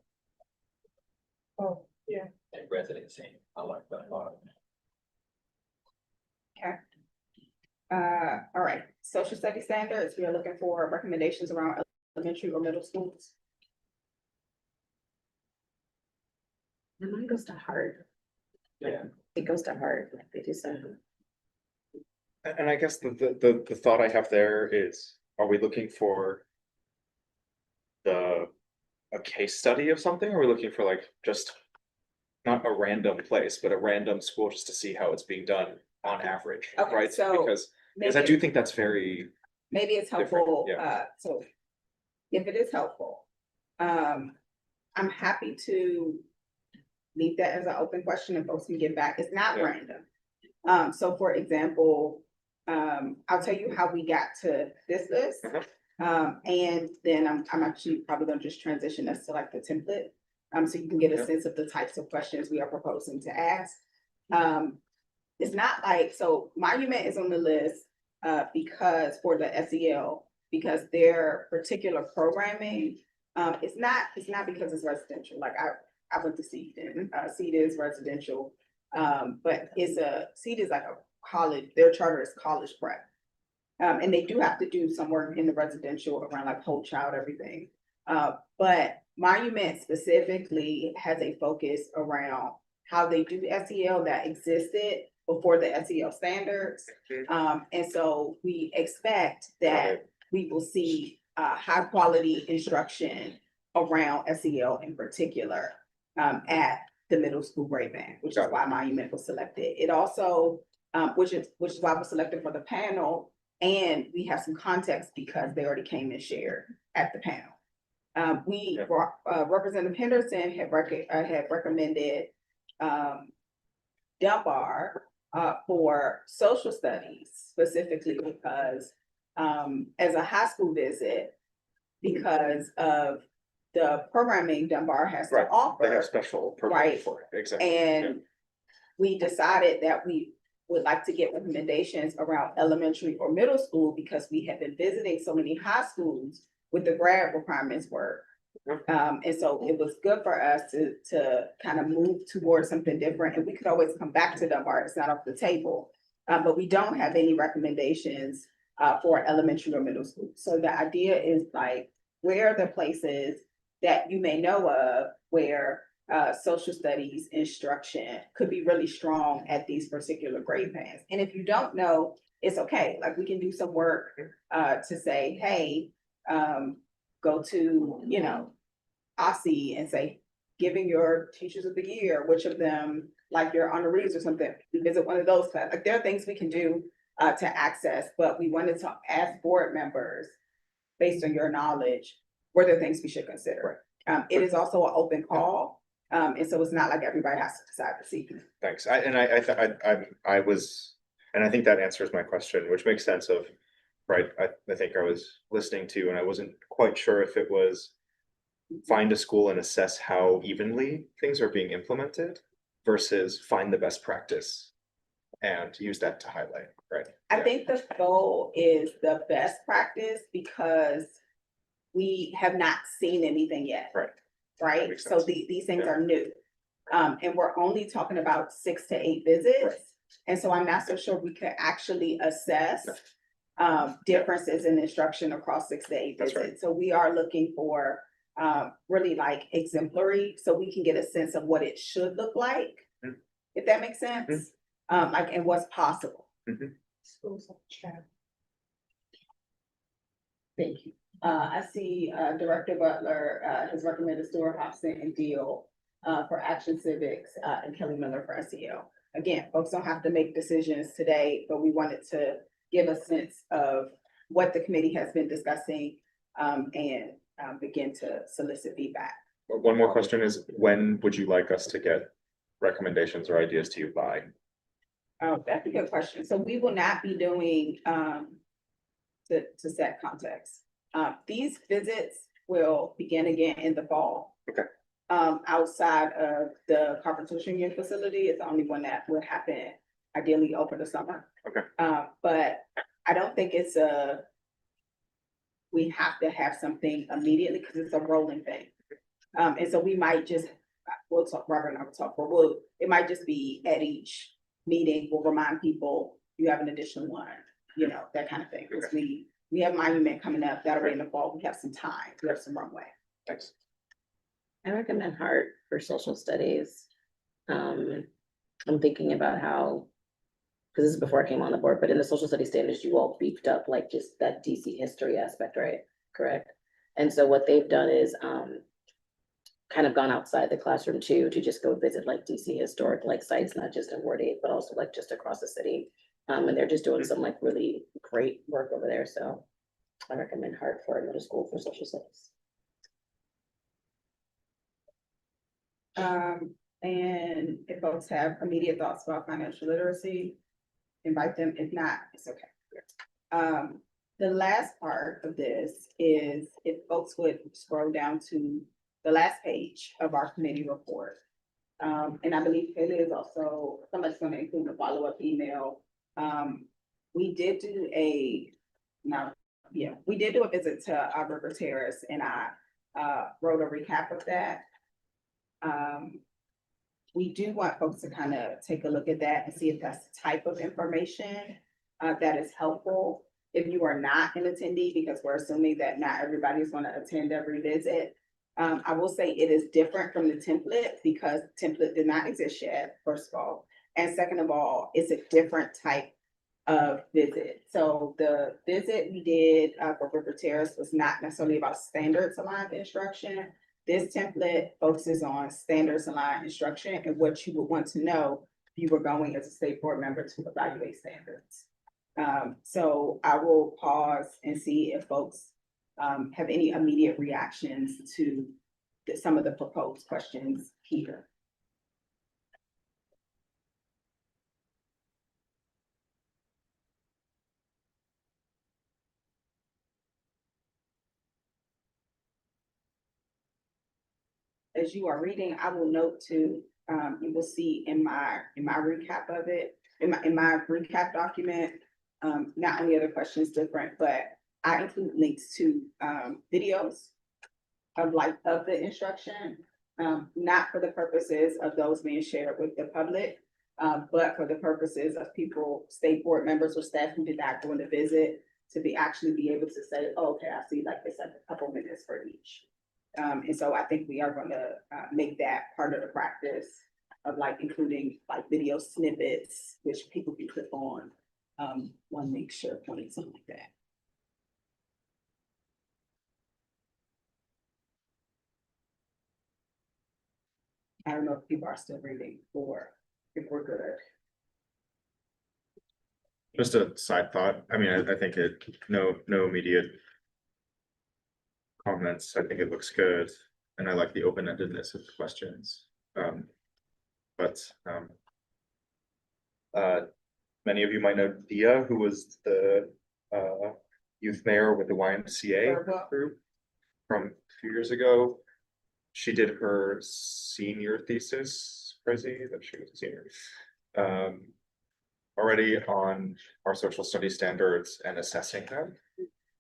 Oh, yeah. residency. I like that a lot. Okay. All right, social study standards, we are looking for recommendations around elementary or middle schools. And mine goes to heart. Yeah. It goes to heart, like they do something. And I guess the thought I have there is, are we looking for a case study of something? Or are we looking for like just not a random place, but a random school just to see how it's being done on average, Okay, right? so Because I do think that's very, maybe it's different, helpful, yeah. so if it is helpful, I'm happy to leave that as an open question and folks can get back. It's not Yeah. random. So for example, I'll tell you how we got to this list. And then I'm actually probably gonna just transition us to like the template. So you can get a Yeah. sense of the types of questions we are proposing to ask. It's not like, so Monument is on the list, because for the SEL, because their particular programming, it's not because it's residential. Like I went to Seed, and Seed is residential. But Seed is like a college, their charter is college prep. And they do have to do some work in the residential around like whole child, everything. But Monument specifically has a focus around how they do SEL that existed before the SEL standards. And so we expect that we will see high quality instruction around SEL in particular at the middle school grade band, which is why Monument was selected. It also, which is why it was selected for the panel. And we have some context because they already came and shared at the panel. Representative Henderson had recommended Dunbar for social studies specifically because as a high school visit, because of the programming Dunbar has to Right. offer. They have special programming Right. for it, exactly. And we decided that we would like to get recommendations around elementary or middle school because we have been visiting so many high schools with the grad requirements work. And so it was good for us to kind of move towards something different, and we could always come back to Dunbar, it's not off the table. But we don't have any recommendations for elementary or middle school. So the idea is like, where are the places that you may know of where social studies instruction could be really strong at these particular grade bands? And if you don't know, it's okay. Like we can do some work to say, hey, go to, OSSI and say, giving your teachers of the year, which of them, like your honorees or something, visit one of those classes. Like there are things we can do to access, but we wanted to ask board members, based on your knowledge, what are things we should consider? It is also an open call. And so it's not like everybody has to decide this evening. Thanks. I think that answers my question, which makes sense of, right, I think I was listening to, and I wasn't quite sure if it was find a school and assess how evenly things are being implemented versus find the best practice and use that to highlight, right? I think the goal is the best practice because we have not seen anything yet. Right. Right? Makes So sense. these things are new. And we're only talking about 6 to 8 visits. Right. And so I'm not so sure we could actually assess differences in instruction across 6 to 8 That's visits. right. So we are looking for really like exemplary, so we can get a sense of what it should look like. Mm. If that makes sense, like, and what's possible. Schools of chat. Thank you. I see, Director Butler, has recommended Stuart Hobson and Deal, for Action Civics, and Kelly Miller for SEO. Again, folks don't have to make decisions today, but we wanted to give a sense of what the committee has been discussing, and begin to solicit feedback. One more question is, when would you like us to get recommendations or ideas to you by? Oh, that's a good question. So we will not be doing, to set context. These visits will begin again in the fall. Okay. Outside of the Carpenters Union facility, it's the only one that would happen ideally over the summer. Okay. But I don't think we have to have something immediately because it's a rolling thing. And so we might just, we'll talk, Robert and I will talk, but it might just be at each meeting, we'll remind people you have an additional one, that kind of thing. Because we have monument coming up, that'll be in the fall, we have some time, we have some runway. Thanks. I recommend Heart for social studies. I'm thinking about how, because this is before I came on the board, but in the social studies standards, you all beefed up like just that DC history aspect, right? Correct. And so what they've done is kind of gone outside the classroom too, to just go visit like DC historic like sites, not just in Ward 8, but also like just across the city. And they're just doing some like really great work over there. So I recommend Heart for middle school for social studies. And if folks have immediate thoughts about financial literacy, invite them. If not, it's okay. The last part of this is if folks would scroll down to the last page of our committee report. And I believe Kayla is also, somebody's going to include a follow-up email. We did do a visit to River Terrace, and I wrote a recap of that. We do want folks to kind of take a look at that and see if that's the type of information that is helpful. If you are not an attendee, because we're assuming that not everybody's going to attend every visit. I will say it is different from the template because the template did not exist yet, first of all. And second of all, it's a different type of visit. So the visit we did for River Terrace was not necessarily about standards aligned instruction. This template focuses on standards aligned instruction and what you would want to know if you were going as a state board member to evaluate standards. So I will pause and see if folks have any immediate reactions to some of the proposed questions here. As you are reading, I will note too, you will see in my recap of it, in my recap document, not only are the questions different, but I include links to videos of the instruction, not for the purposes of those being shared with the public, but for the purposes of people, state board members or staff who did not go on the visit, to be able to say, oh, okay, I see like this a couple minutes for each. And so I think we are going to make that part of the practice of like including like video snippets, which people can click on one link, SharePoint, something like that. I don't know if people are still reading or if we're good. Just a side thought. I mean, I think no immediate comments. I think it looks good. And I like the open-endedness of the questions. Many of you might know Dia, who was the youth mayor with the YMCA group from a few years ago. She did her senior thesis, crazy that she was a senior, already on our social studies standards and assessing them,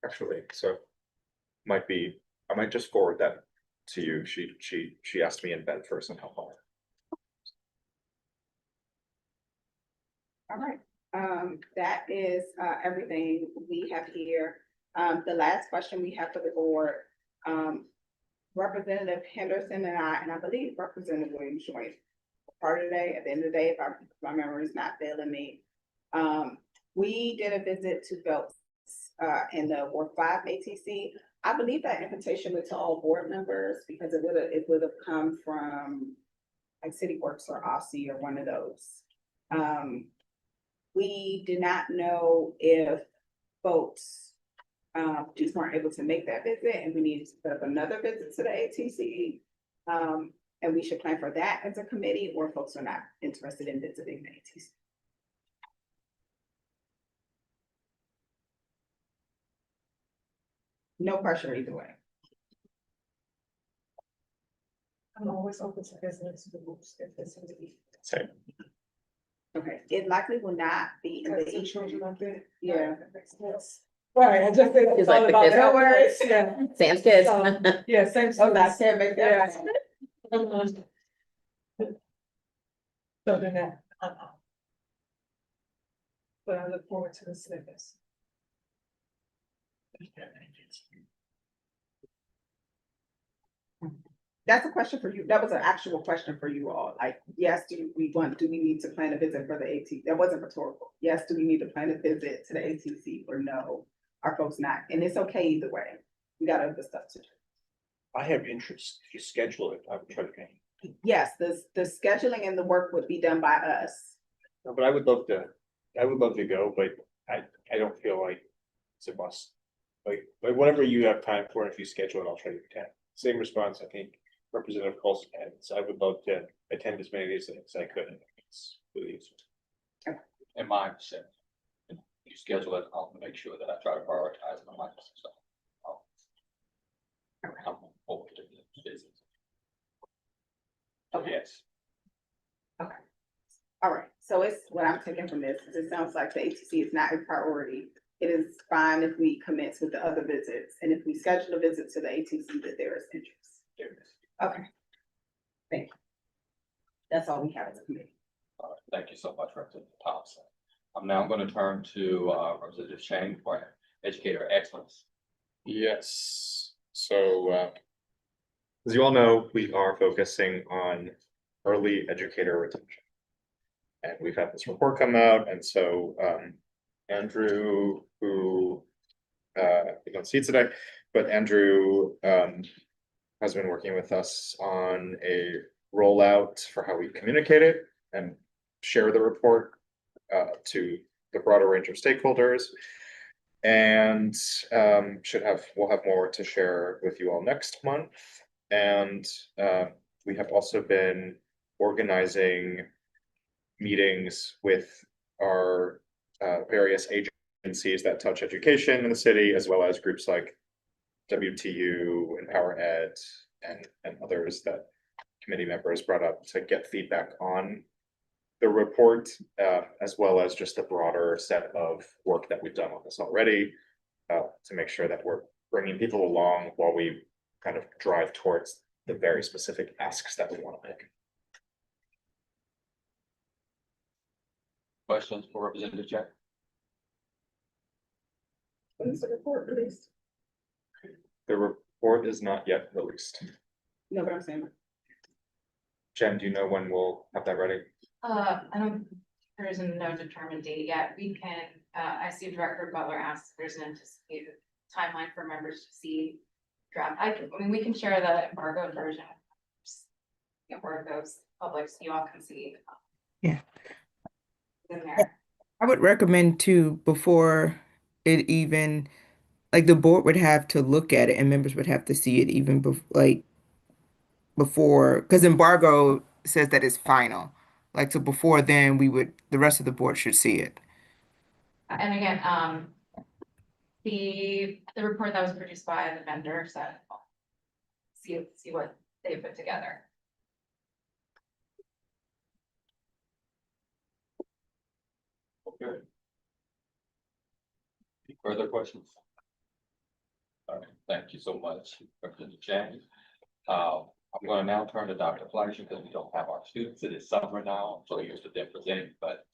actually. So I might just forward that to you. She asked me in bed for some help on it. All right, that is everything we have here. The last question we have for the board Representative Henderson and I believe Representative Williams joined part of the day, at the end of the day, if my memory is not failing me. We did a visit to Phelps, in the Ward 5 ATC. I believe that invitation went to all board members because it would have come from like City Works or OSSI or one of those. We did not know if folks just weren't able to make that visit and we needed to put up another visit to the ATC. And we should plan for that as a committee, or folks are not interested in visiting the ATC. No pressure either way. I'm always open to business groups if it's in the. Same. Okay, it likely will not be in the Because the children evening. up there. Yeah. That makes sense. Right, I just think It's it's like all the about kids. that. No worries. Yeah. Sam's kids. So, yeah, same. Oh, that's him, make that. Yeah. So then that, but I look forward to the snippets. That's a question for you. That was an actual question for you all. Like, yes, do we need to plan a visit for the ATC? That wasn't rhetorical. Yes, do we need to plan a visit to the ATC, or no? Are folks not? And it's okay either way. We got other stuff to do. I have interest. If you schedule it, I would try to go. Yes, the scheduling and the work would be done by us. No, but I would love to go, but I don't feel like it's a must. Like whatever you have time for, if you schedule it, I'll try to attend. Same response, I think Representative Colson had. So I would love to attend as many of these as I could. It's really useful. In my percent, you schedule it, I'll make sure that I try to prioritize my life. So I'm forward to the business. So yes. All right, so it's, what I'm taking from this is it sounds like the ATC is not a priority. It is fine if we commence with the other visits, and if we schedule a visit to the ATC, that there is interest. Okay. Thank you. That's all we have as a committee. All right, thank you so much, Representative Thompson. I'm now going to turn to Representative Chang for educator excellence. Yes, so as you all know, we are focusing on early educator retention. And we've had this report come out, and so Andrew, who we don't see today, but Andrew has been working with us on a rollout for how we communicate it and share the report to the broader range of stakeholders. And we'll have more to share with you all next month. And we have also been organizing meetings with our various agencies that touch education in the city, as well as groups like WTU, Empower Ed, and others that committee members brought up to get feedback on the report, as well as just the broader set of work that we've done on this already, to make sure that we're bringing people along while we kind of drive towards the very specific asks that we want to make. Questions for Representative Chang? When is the report released? The report is not yet released. No, but I'm saying, Jen, do you know when we'll have that ready? I don't, there isn't no determined date yet. We can, I see Director Butler asked if there's an anticipated timeline for members to see draft. I mean, we can share the embargoed version. Where it goes public, so you all can see. Yeah. In there. I would recommend too, before it even, like the board would have to look at it and members would have to see it even before, because embargo says that it's final. Like, so before then, the rest of the board should see it. And again, the report that was produced by the vendor said, see what they put together. Okay. Any further questions? All right, thank you so much, Representative Chang. I'm going to now turn to Dr. Fleischer because we don't have our students. It is summer now, I'm so used to them presenting, but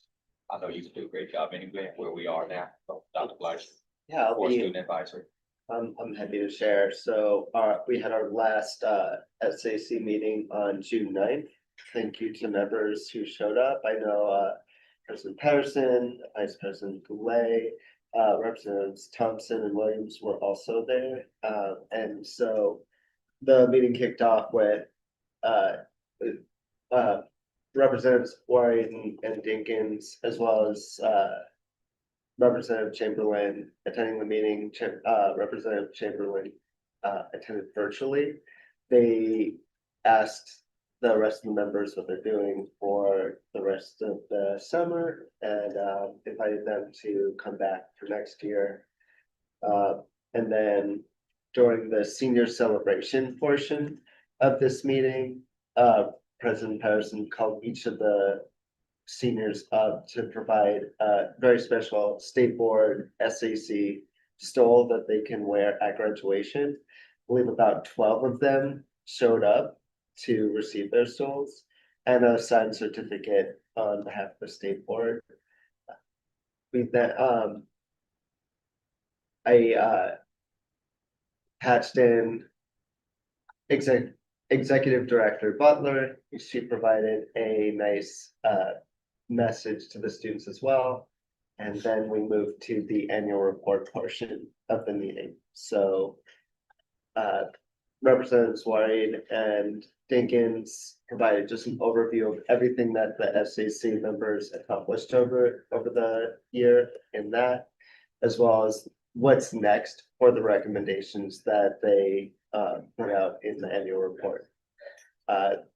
I know you can do a great job anyway where we are now. So Dr. Fleischer, Yeah, for student advisory. I'm happy to share. So, we had our last, SAC meeting on June 9th. Thank you to members who showed up. I know, President Patterson, Vice President Goulet, Representatives Thompson and Williams were also there. And so the meeting kicked off with, uh, Representatives Warren and Dinkins, as well as, Representative Chamberlain attending the meeting, Representative Chamberlain attended virtually. They asked the rest of the members what they're doing for the rest of the summer and invited them to come back for next year. And then during the senior celebration portion of this meeting, President Patterson called each of the seniors up to provide a very special state board SAC stole that they can wear at graduation. I believe about 12 of them showed up to receive their stoles and a signed certificate on behalf of the state board. We then I patched in Executive Director Butler. She provided a nice message to the students as well. And then we moved to the annual report portion of the meeting. So Representatives Warren and Dinkins provided just an overview of everything that the SAC members accomplished over the year in that, as well as what's next for the recommendations that they put out in the annual report.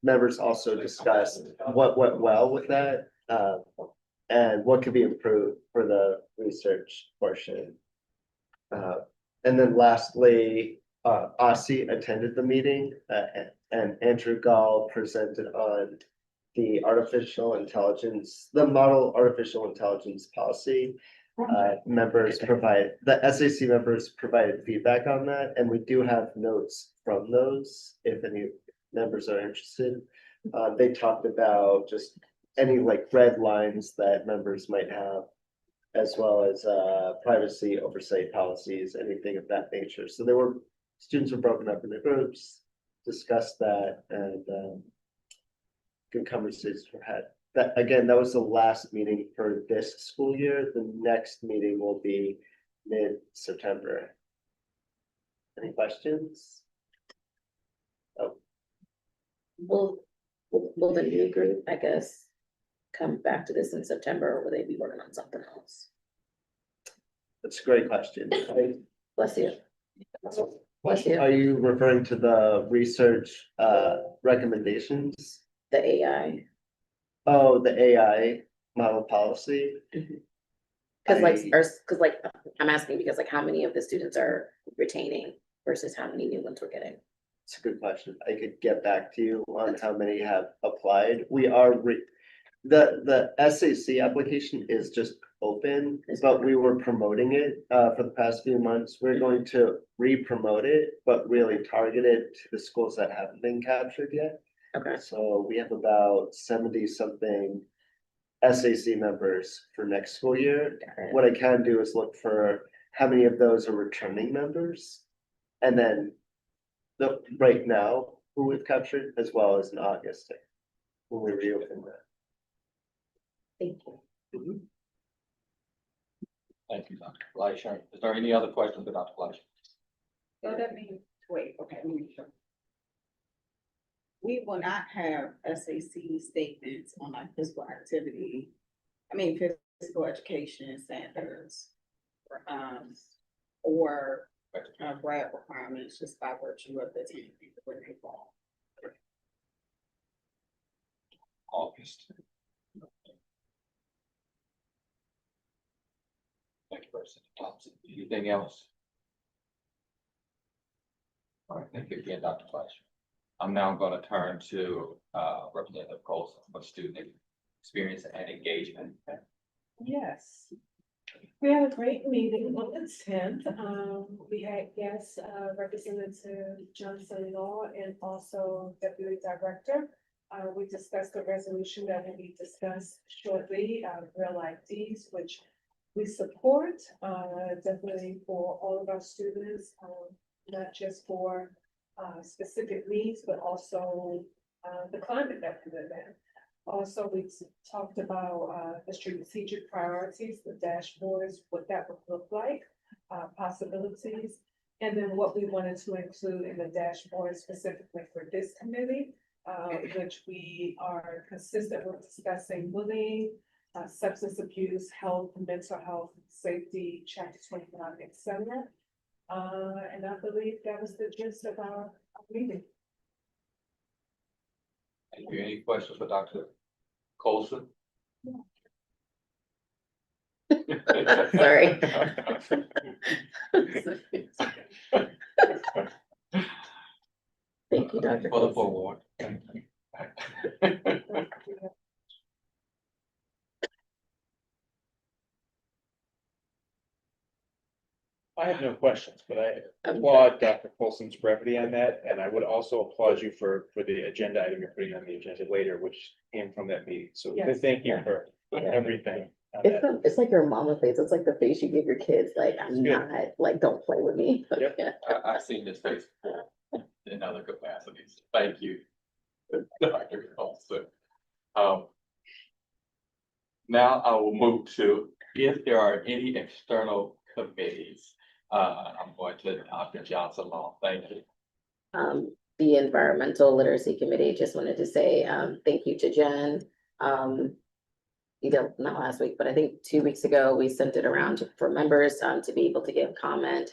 Members also discussed what went well with that and what could be improved for the research portion. And then lastly, Aussie attended the meeting and Andrew Gall presented on the model artificial intelligence policy. The SAC members provided feedback on that, and we do have notes from those if any members are interested. They talked about just any like red lines that members might have, as well as privacy oversight policies, anything of that nature. So students were broken up into groups, discussed that, and good conversations were had. That was the last meeting for this school year. The next meeting will be mid-September. Any questions? Oh, Will the new group, I guess, come back to this in September, or will they be working on something else? that's a great question. Bless you. Bless you. Are you referring to the research recommendations? The AI. Oh, the AI model policy. Cause I'm asking because like how many of the students are retaining versus how many new ones we're getting? It's a good question. I could get back to you on how many have applied. We are the SAC application is just open, but we were promoting it for the past few months. We're going to re-promote it, but really target it to the schools that haven't been captured yet. Okay. So we have about 70 something SAC members for next school year. What I can do is look for how many of those are returning members. And then right now, who we've captured, as well as in August, when we reopen that. Thank you. Thank you, Dr. Fleischer. Is there any other questions for Dr. Fleischer? So that means, wait, okay, let me show. We will not have SAC statements on our physical activity. Physical education standards. Or grad requirements just by virtue of the team when they fall. August. Thank you, President Thompson. Anything else? All right, thank you again, Dr. Fleischer. I'm now going to turn to Representative Colson for student experience and engagement. Yes. We had a great meeting on the 10th. We had guests, Representative Johnson Law and also Deputy Director. We discussed the resolution that will be discussed shortly, Real IDs, which we support, definitely for all of our students, not just for specific needs, but also the climate that we live in. Also, we talked about the strategic priorities, the dashboards, what that would look like, possibilities, and then what we wanted to include in the dashboard specifically for this committee, which we are consistent with discussing bullying, substance abuse, health, mental health, safety, chapter 21, et cetera. And I believe that was the gist of our meeting. Thank you. Any questions for Dr. Colson? Sorry. Thank you, Dr. For the Coulson. forewarn. I have no questions, but I applaud Dr. Colson's brevity on that, and I would also applaud you for the agenda item you're putting on the agenda later, which came from that meeting. So Yes. thank you for everything. on It's, that. it's like your mama face. It's like the face you give your kids, like, I'm Good. not, like, don't play with me. Yep. Yeah. I've seen this face before in other capacities. Thank you, Dr. Colson. Now I will move to, if there are any external committees, I'm going to Dr. Johnson Law. Thank you. The Environmental Literacy Committee, just wanted to say, thank you to Jen. Either not last week, but I think 2 weeks ago, we sent it around for members, to be able to give comment.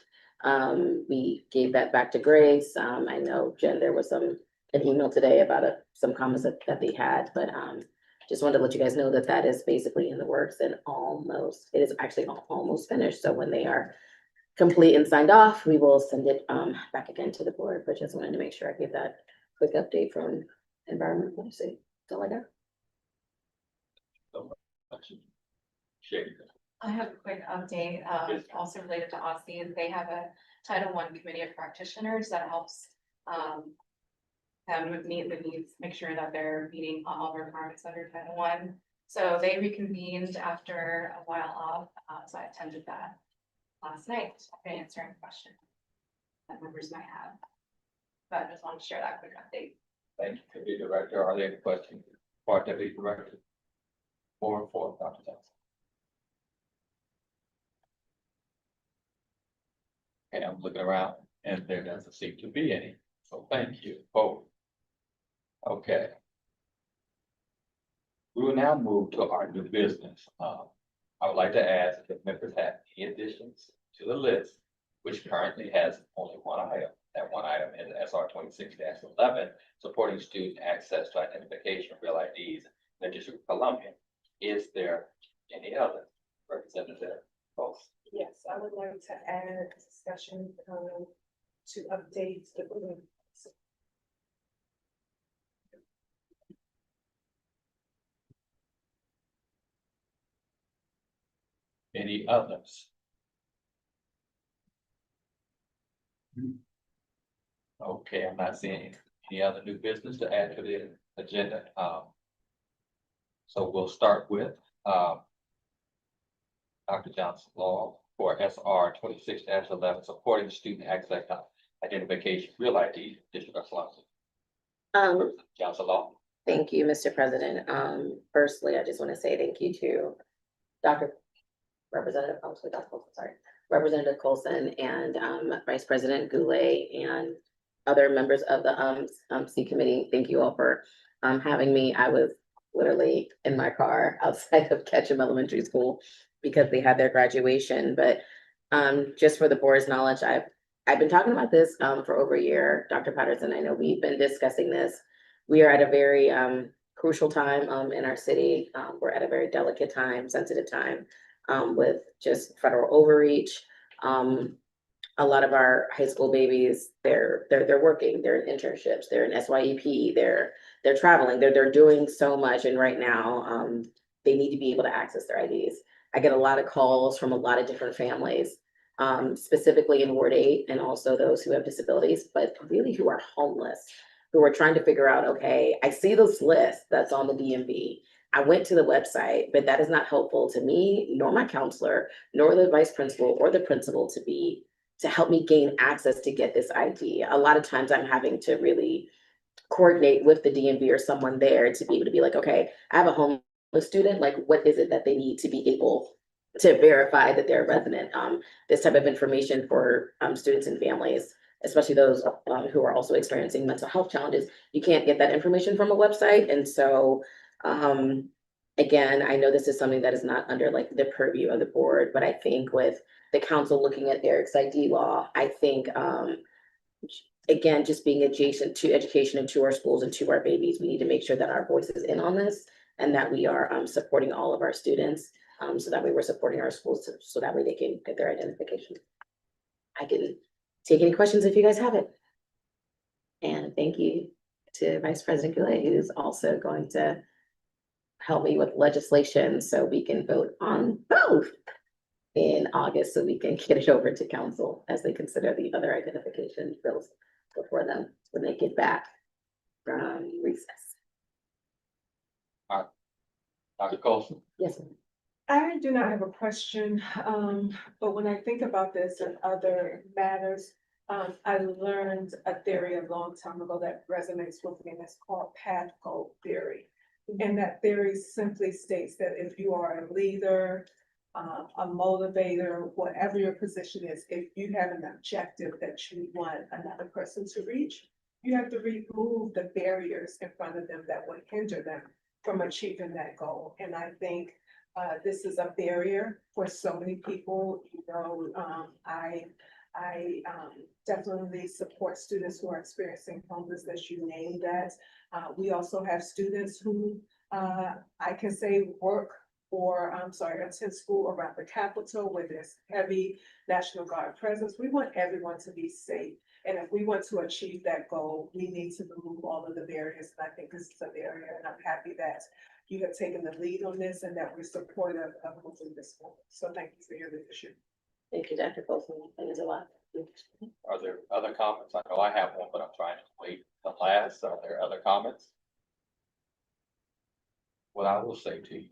We gave that back to Grace. I know, Jen, there was an email today about some comments that they had, but, just wanted to let you guys know that that is basically in the works and it is actually almost finished. So when they are complete and signed off, we will send it back again to the board, but just wanted to make sure I gave that quick update from environmental policy. That's all I got. I have a quick update, also related to OSCE. They have a Title I committee of practitioners that helps them meet the needs, make sure that they're meeting all the requirements under Title I. So they reconvened after a while off, so I attended that last night. I can answer any questions that members might have. But I just wanted to share that quick update. Thank you, Deputy Director. Are there any questions for our Deputy Director? For Dr. Johnson? Okay, I'm looking around and there doesn't seem to be any, so thank you both. Okay. We will now move to our new business. I would like to ask if members have any additions to the list, which currently has only one item. That one item is SR 26-11, supporting student access to identification of real IDs in the District of Columbia. Is there any other representative? Folks? Yes, I would like to add discussion to update the bullying. Any others? Okay, I'm not seeing any other new business to add to the agenda. So we'll start with Dr. Johnson Law for SR 26-11, supporting student access to identification real ID, District of Columbia. Johnson Law. Thank you, Mr. President. Firstly, I just want to say thank you to Representative Colson and Vice President Goulet and other members of the C committee. Thank you all for having me. I was literally in my car outside of Ketchum Elementary School because they had their graduation. But just for the board's knowledge, I've been talking about this for over a year. Dr. Patterson, I know we've been discussing this. We are at a very crucial time in our city. We're at a very delicate time, sensitive time with just federal overreach. A lot of our high school babies, they're working, they're in internships, they're in SYEP, they're traveling, they're doing so much. And right now, they need to be able to access their IDs. I get a lot of calls from a lot of different families, specifically in Ward 8 and also those who have disabilities, but really who are homeless, who are trying to figure out, okay, I see this list that's on the DMV. I went to the website, but that is not helpful to me, nor my counselor, nor the vice principal or the principal to help me gain access to get this ID. A lot of times I'm having to really coordinate with the DMV or someone there to be able to be like, okay, I have a homeless student, like what is it that they need to be able to verify that they're a resident? This type of information for students and families, especially those who are also experiencing mental health challenges, you can't get that information from a website. And so again, I know this is something that is not under like the purview of the board, but I think with the council looking at Eric's ID law, I think again, just being adjacent to education and to our schools and to our babies, we need to make sure that our voice is in on this and that we are supporting all of our students. So that way we're supporting our schools so that way they can get their identification. I can take any questions if you guys have it. And thank you to Vice President Goulet, who's also going to help me with legislation so we can vote on both in August so we can get it over to council as they consider the other identification bills before them when they get back from recess. Dr. Colson? Yes, ma'am. I do not have a question, but when I think about this and other matters, I learned a theory a long time ago that resonates with me, and it's called path goal theory. And that theory simply states that if you are a leader, a motivator, whatever your position is, if you have an objective that you want another person to reach, you have to remove the barriers in front of them that would hinder them from achieving that goal. And I think this is a barrier for so many people. You know, I definitely support students who are experiencing homelessness. You named that. We also have students who I can say work or attend school around the Capitol where there's heavy National Guard presence. We want everyone to be safe. And if we want to achieve that goal, we need to remove all of the barriers. And I think this is an area, and I'm happy that you have taken the lead on this and that we're supportive of moving this forward. So thank you for your leadership. Thank you, Dr. Colson. That is a lot. Are there other comments? I know I have one, but I'm trying to wait the last. Are there other comments? What I will say to you,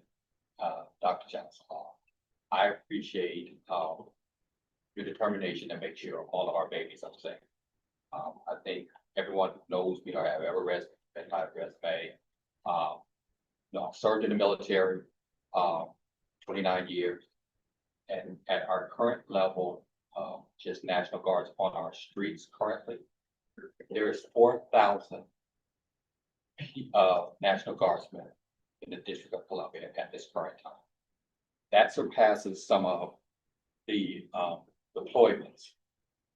Dr. Johnson, I appreciate your determination to make sure all of our babies are safe. I think everyone who knows me or have ever read my resume, you know, I've served in the military 29 years, and at our current level, just National Guards on our streets currently, there is 4,000 National Guardsmen in the District of Columbia at this current time. That surpasses some of the deployments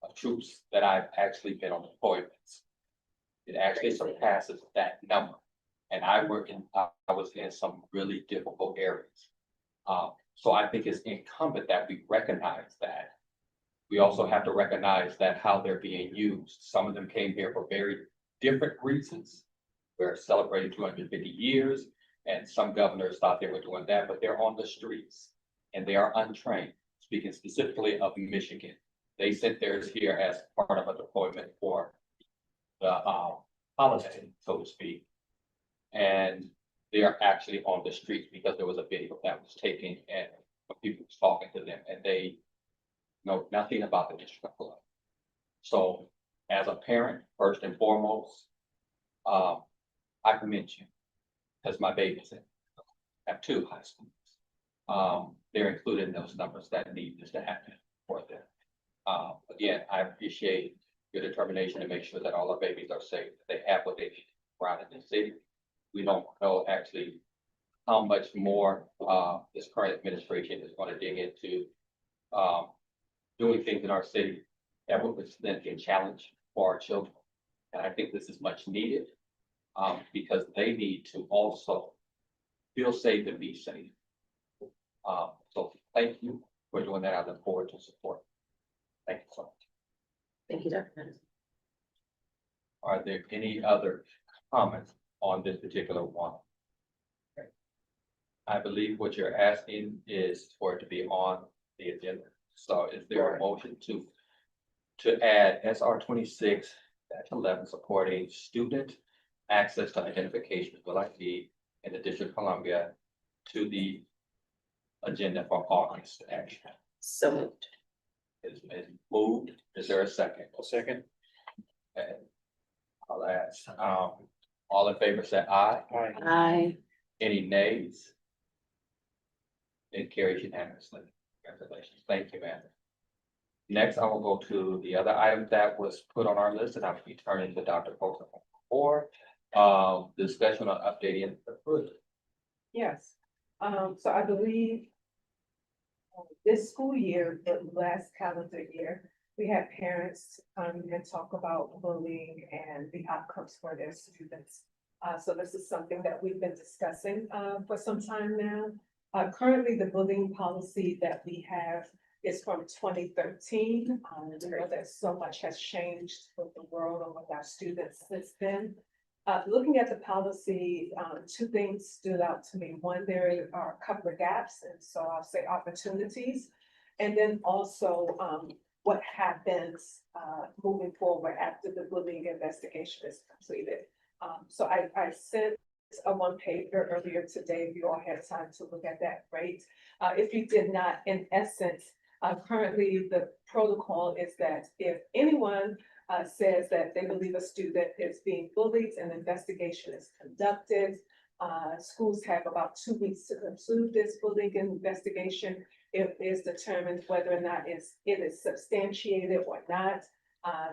of troops that I've actually been on deployments. It actually surpasses that number. And I was in some really difficult areas. So I think it's incumbent that we recognize that. We also have to recognize that how they're being used. Some of them came here for very different reasons. We're celebrating 250 years, and some governors thought they were doing that, but they're on the streets and they are untrained. Speaking specifically of Michigan, they sent theirs here as part of a deployment for the holiday, so to speak. And they are actually on the streets because there was a video that was taken and people was talking to them, and they know nothing about the District of Columbia. So as a parent, first and foremost, I commend you because my babies have 2 high schools. They're included in those numbers that need this to happen for them. Again, I appreciate your determination to make sure that all our babies are safe, that they have what they need around in the city. We don't know actually how much more this current administration is going to dig into doing things in our city that would present a challenge for our children. And I think this is much needed because they need to also feel safe and be safe. So thank you for doing that. I look forward to support. Thank you so much. Thank you, Dr. Henderson. Are there any other comments on this particular one? Okay. I believe what you're asking is for it to be on the agenda. So is there a motion to add SR 26-11 supporting student access to identification with ID in the District of Columbia to the agenda for August action. So moved. It's moved. Is there a second? A second. And I'll ask, all in favor say aye. Aye. Aye. Any nays? It carries unanimously. Congratulations. Thank you, ma'am. Next, I will go to the other item that was put on our list, and I'll be turning to Dr. Colton for discussion on updating the food. Yes, so I believe this school year, the last calendar year, we had parents come and talk about bullying and the outcomes for their students. So this is something that we've been discussing for some time now. Currently, the bullying policy that we have is from 2013. We know that so much has changed with the world and with our students since then. Looking at the policy, two things stood out to me. One, there are a couple of gaps, and so I'll say opportunities. And then also, what happens moving forward after the bullying investigation is completed. So I sent a one-pager earlier today, if you all had time to look at that, great. If you did not, in essence, currently the protocol is that if anyone says that they believe a student is being bullied, an investigation is conducted. Schools have about 2 weeks to conclude this bullying investigation. If it's determined whether or not it is substantiated or not,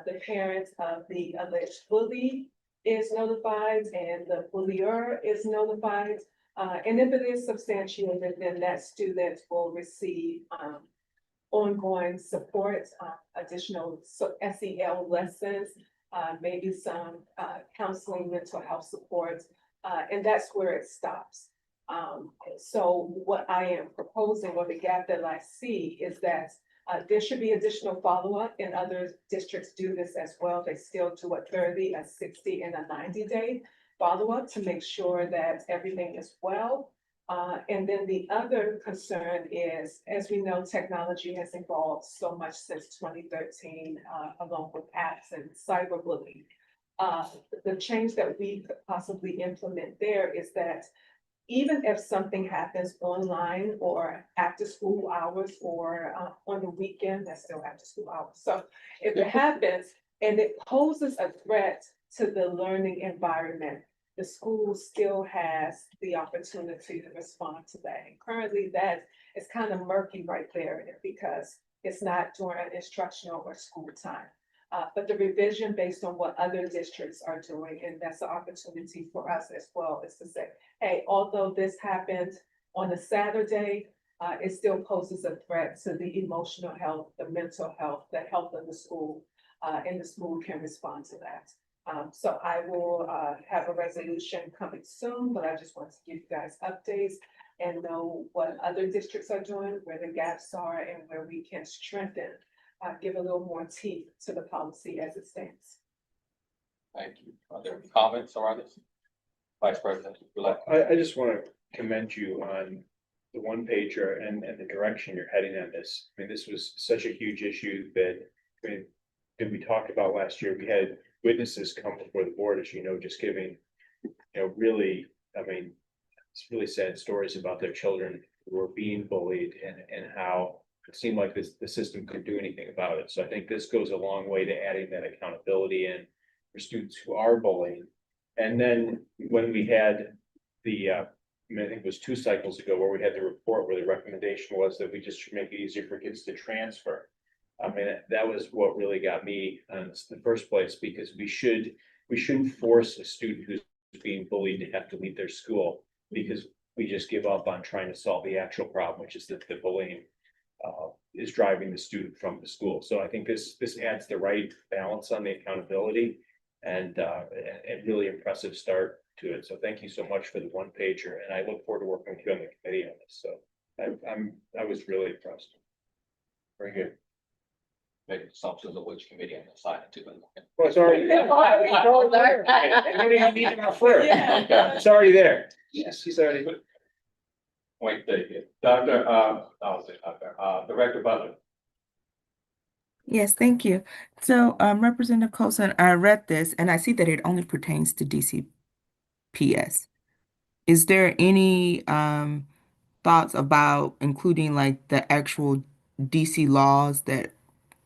the parent of the alleged bully is notified and the bullier is notified. And if it is substantiated, then that student will receive ongoing support, additional SEL lessons, maybe some counseling, mental health support, and that's where it stops. So what I am proposing, or the gap that I see, is that there should be additional follow-up, and other districts do this as well. They still do a 30, a 60, and a 90-day follow-up to make sure that everything is well. And then the other concern is, as we know, technology has evolved so much since 2013, along with apps and cyberbullying. The change that we could possibly implement there is that even if something happens online or after school hours or on the weekend, that's still after school hours. So if it happens and it poses a threat to the learning environment, the school still has the opportunity to respond to that. And currently that is kind of murky right there because it's not during instructional or school time. But the revision based on what other districts are doing, and that's an opportunity for us as well, is to say, hey, although this happened on a Saturday, it still poses a threat to the emotional health, the mental health, the health of the school, and the school can respond to that. So I will have a resolution coming soon, but I just want to give you guys updates and know what other districts are doing, where the gaps are, and where we can strengthen, give a little more teeth to the policy as it stands. Thank you. Are there any comments around this? Vice President, would you like? I just want to commend you on the one pager and the direction you're heading on this. I mean, this was such a huge issue that, I mean, that we talked about last year. We had witnesses come before the board, as you know, just giving, really, I mean, it's really sad stories about their children who were being bullied and how it seemed like the system couldn't do anything about it. So I think this goes a long way to adding that accountability in for students who are bullying. And then when we had the, I think it was 2 cycles ago where we had the report where the recommendation was that we just should make it easier for kids to transfer. I mean, that was what really got me in the first place, because we shouldn't force a student who's being bullied to have to leave their school because we just give up on trying to solve the actual problem, which is that the bullying is driving the student from the school. So I think this adds the right balance on the accountability and really impressive start to it. So thank you so much for the one pager, and I look forward to working with you on the committee on this. So I was really impressed. Very good. Make assumptions of which committee I'm assigned to. Well, it's already there. It's already there. I don't even need to refer. It's already there. Yes, he's already. Wait, thank you. Director Butler. Yes, thank you. So, Representative Colson, I read this and I see that it only pertains to DCPS. Is there any thoughts about including like the actual DC laws that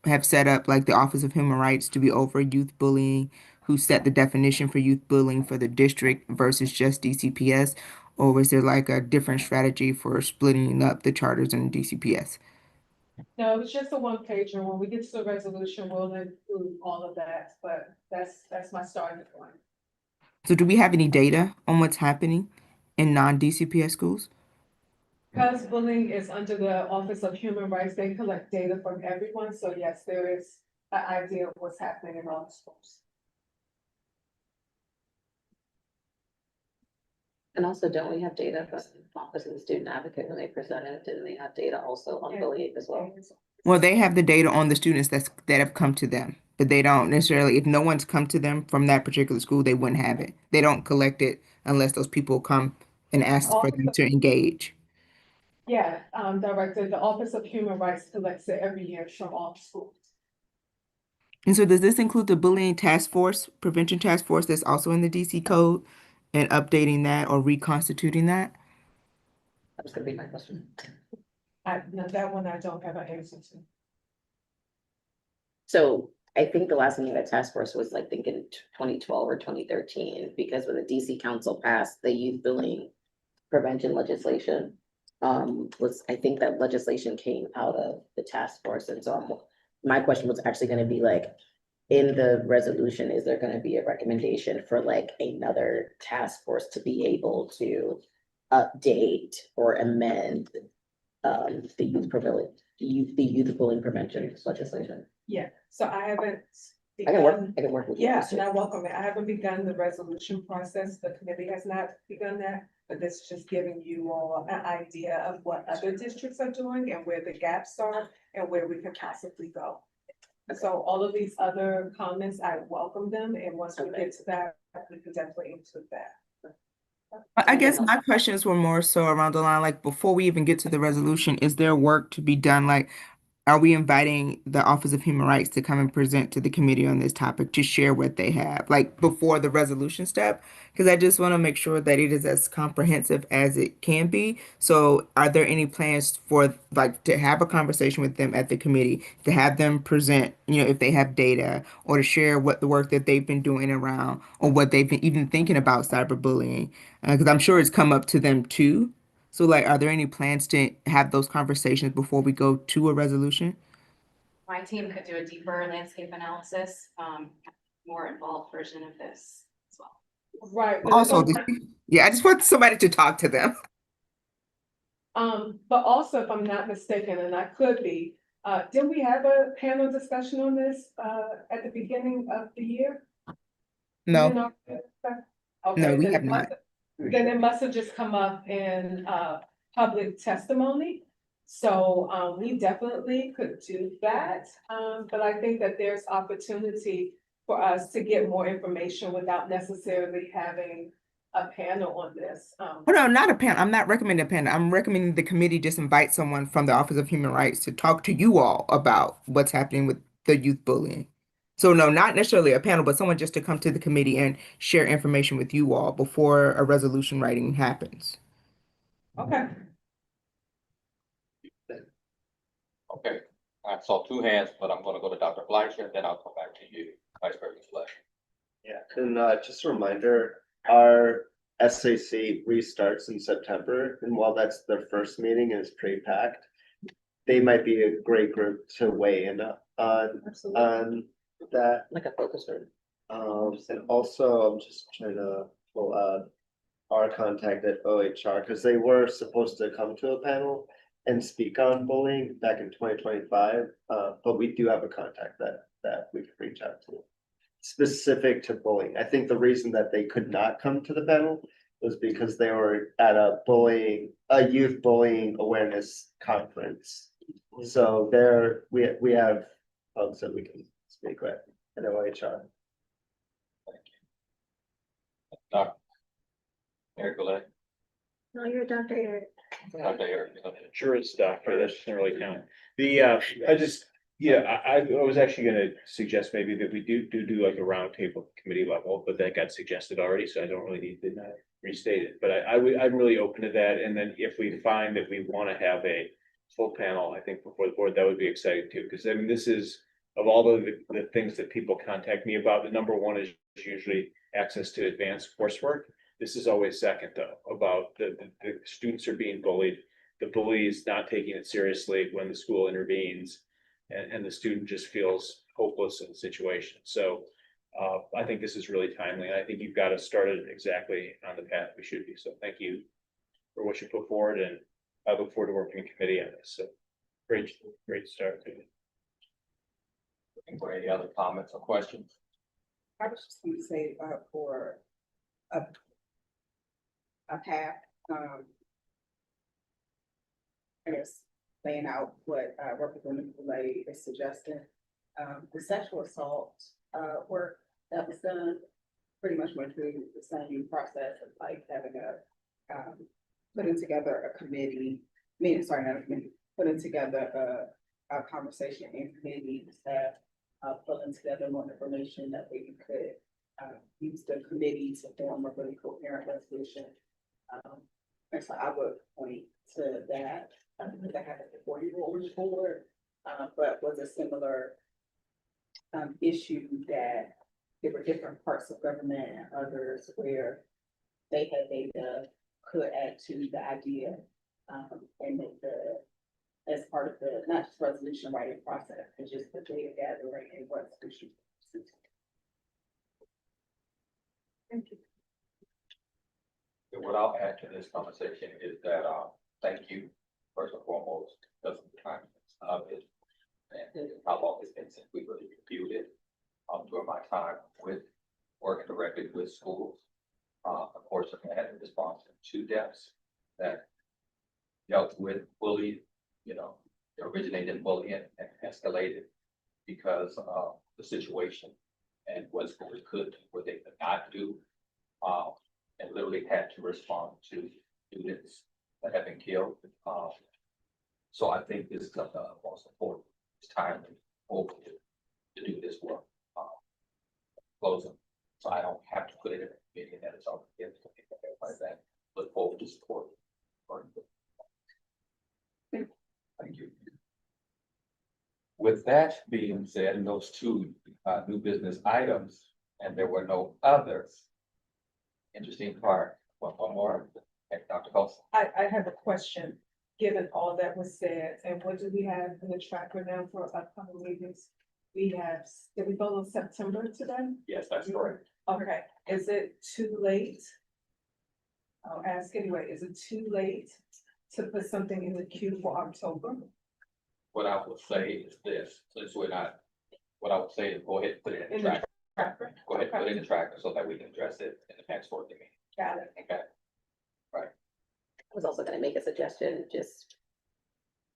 have set up like the Office of Human Rights to be over youth bullying, who set the definition for youth bullying for the district versus just DCPS? Or was there like a different strategy for splitting up the charters and DCPS? No, it's just a one pager. When we get to the resolution, we'll include all of that, but that's my starting point. So do we have any data on what's happening in non-DCPS schools? Because bullying is under the Office of Human Rights, they collect data from everyone, so yes, there is an idea of what's happening in all the schools. And also, don't we have data from the Office of the Student Advocate when they presented? Didn't they have data also on bullying as well? Well, they have the data on the students that have come to them, but they don't necessarily, if no one's come to them from that particular school, they wouldn't have it. They don't collect it unless those people come and ask for them to engage. Yeah, Director, the Office of Human Rights collects it every year from all schools. And so does this include the bullying task force, prevention task force that's also in the DC code and updating that or reconstituting that? That was gonna be my question. No, that one I don't have an answer to. So I think the last meeting of that task force was like thinking 2012 or 2013, because when the DC Council passed the youth bullying prevention legislation, I think that legislation came out of the task force. And so my question was actually gonna be like, in the resolution, is there gonna be a recommendation for like another task force to be able to update or amend the youth bullying prevention legislation? Yeah, so I haven't. I can work with you. Yeah, and I welcome it. I haven't begun the resolution process. The committee has not begun that, but this is just giving you all an idea of what other districts are doing and where the gaps are and where we can possibly go. So all of these other comments, I welcome them, and once we get to that, we can definitely include that. I guess my questions were more so around the line, like before we even get to the resolution, is there work to be done? Like, are we inviting the Office of Human Rights to come and present to the committee on this topic to share what they have, like before the resolution step? Because I just want to make sure that it is as comprehensive as it can be. So are there any plans for like to have a conversation with them at the committee, to have them present, if they have data, or to share what the work that they've been doing around or what they've been even thinking about cyberbullying? Because I'm sure it's come up to them too. So, like, are there any plans to have those conversations before we go to a resolution? My team could do a deeper landscape analysis, more involved version of this as well. Right. But Also, yeah, I just want somebody to talk to them. but also, if I'm not mistaken, and I could be, didn't we have a panel discussion on this, at the beginning of the year? No, No, no, we have not. Then it must have just come up in public testimony. So we definitely could do that. But I think that there's opportunity for us to get more information without necessarily having a panel on this. Oh, no, not a panel. I'm not recommending a panel. I'm recommending the committee just invite someone from the Office of Human Rights to talk to you all about what's happening with the youth bullying. So no, not necessarily a panel, but someone just to come to the committee and share information with you all before a resolution writing happens. Okay. Okay, I saw two hands, but I'm gonna go to Dr. Fleischer, then I'll come back to you, Vice President Fleischer. Yeah, and just a reminder, our SAC restarts in September, and while that's their first meeting and it's pretty packed, they might be a great group to weigh in on that. Like a focus group. And also, I'm just trying to pull out our contact at OHR, because they were supposed to come to a panel and speak on bullying back in 2025, but we do have a contact that we could reach out to. Specific to bullying. I think the reason that they could not come to the panel was because they were at a youth bullying awareness conference. So there, we have folks that we can speak with at OHR. Dr. Eric Goulet. No, you're Dr. Eric. Dr. Eric. Sure, it's doctor, that doesn't really count. I just, Yeah, I was actually gonna suggest maybe that we do like a roundtable committee level, but that got suggested already, so I don't really need to restate it. But I'm really open to that, and then if we find that we wanna have a full panel, I think before the board, that would be exciting too, because I mean, this is, of all the things that people contact me about, the number one is usually access to advanced coursework. This is always second though, about the students are being bullied, the bullies not taking it seriously when the school intervenes. And the student just feels hopeless in the situation. So I think this is really timely, and I think you've got us started exactly on the path we should be. So thank you for what you put forward, and I look forward to working in committee on this. So great start. Looking for any other comments or questions? I was just gonna say, for a path, I guess, laying out what, Representative Boulay is suggesting. The sexual assault, work that was done pretty much went through the same process of like having putting together a committee, not a committee, putting together a conversation in committee, staff, pulling together more information that we could, use the committee to form a really coherent resolution. And so I would point to that. I don't think I had it before you rolled forward, but was a similar issue that there were different parts of government and others where they had data could add to the idea, and make as part of the, not just resolution writing process, but just the data gathering and what solutions. Thank you. And what I'll add to this conversation is that, thank you, first and foremost, because of the time of it. And how long it's been since we really reviewed it, during my time with working directly with schools. Of course, I had a response to 2 deaths that dealt with bullying, it originated in bullying and escalated because of the situation and what schools could do, what they could not do. And literally had to respond to students that have been killed. So I think this is the most important. It's timely to do this work. Closing, so I don't have to put it in a meeting that it's already in. Like that. Look forward to support. Thank you. With that being said, and those 2 new business items, and there were no others. Interesting part, one more, Dr. Colson. I have a question, given all that was said, and what do we have in the tracker now for upcoming meetings? We have, did we go on September today? Yes, that's correct. Okay, is it too late? I'll ask anyway, is it too late to put something in the queue for October? What I would say is this, since we're not, what I would say is go ahead and put it in the tracker. Go ahead and put it in the tracker so that we can address it in the next working meeting. Got it. Okay. Right. I was also gonna make a suggestion, just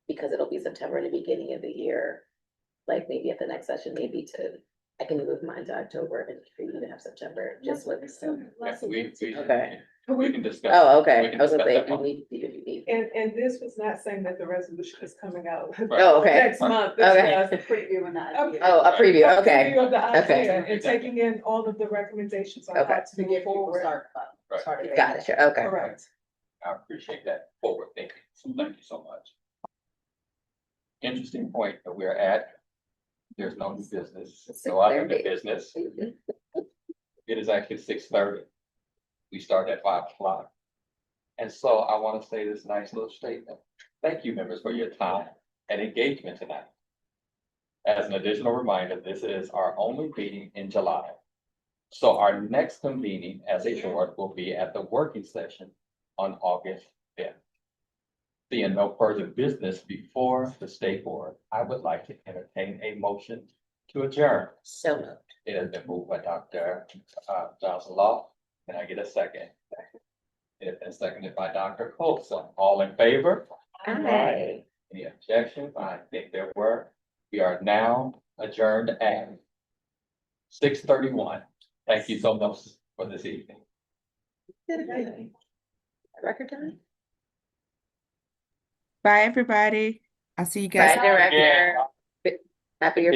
because it'll be September in the beginning of the year. Like maybe at the next session, I can move mine to October and for you to have September, just with. Yeah, Okay. we can discuss. Oh, we okay, can I was gonna say, discuss that if you need. And this was not saying that the resolution is coming out Oh, okay. next month. This Okay. was Preview and that. Okay. Oh, a preview, a okay. preview of the Okay. idea and taking in all of the recommendations on Okay. how to To move get people forward. Right. Got it, sure, okay. Correct. I appreciate that forward thinking, so thank you so much. Interesting point that we're at. There's no new business, no other new business. It is actually 6:30. We start at 5 o'clock. And so I want to say this nice little statement. Thank you, members, for your time and engagement tonight. As an additional reminder, this is our only meeting in July. So our next convening as a board will be at the working session on August 5th. Seeing no further business before the state board, I would like to entertain a motion to adjourn. So moved. It has been moved by Dr. Johnson Law. Can I get a second? It has been seconded by Dr. Colson. All in favor? Aye. Any objections? I think there were. We are now adjourned at 6:31. Thank you so much for this evening. Record time? Bye, everybody. I'll see you guys. Bye, director. Happy your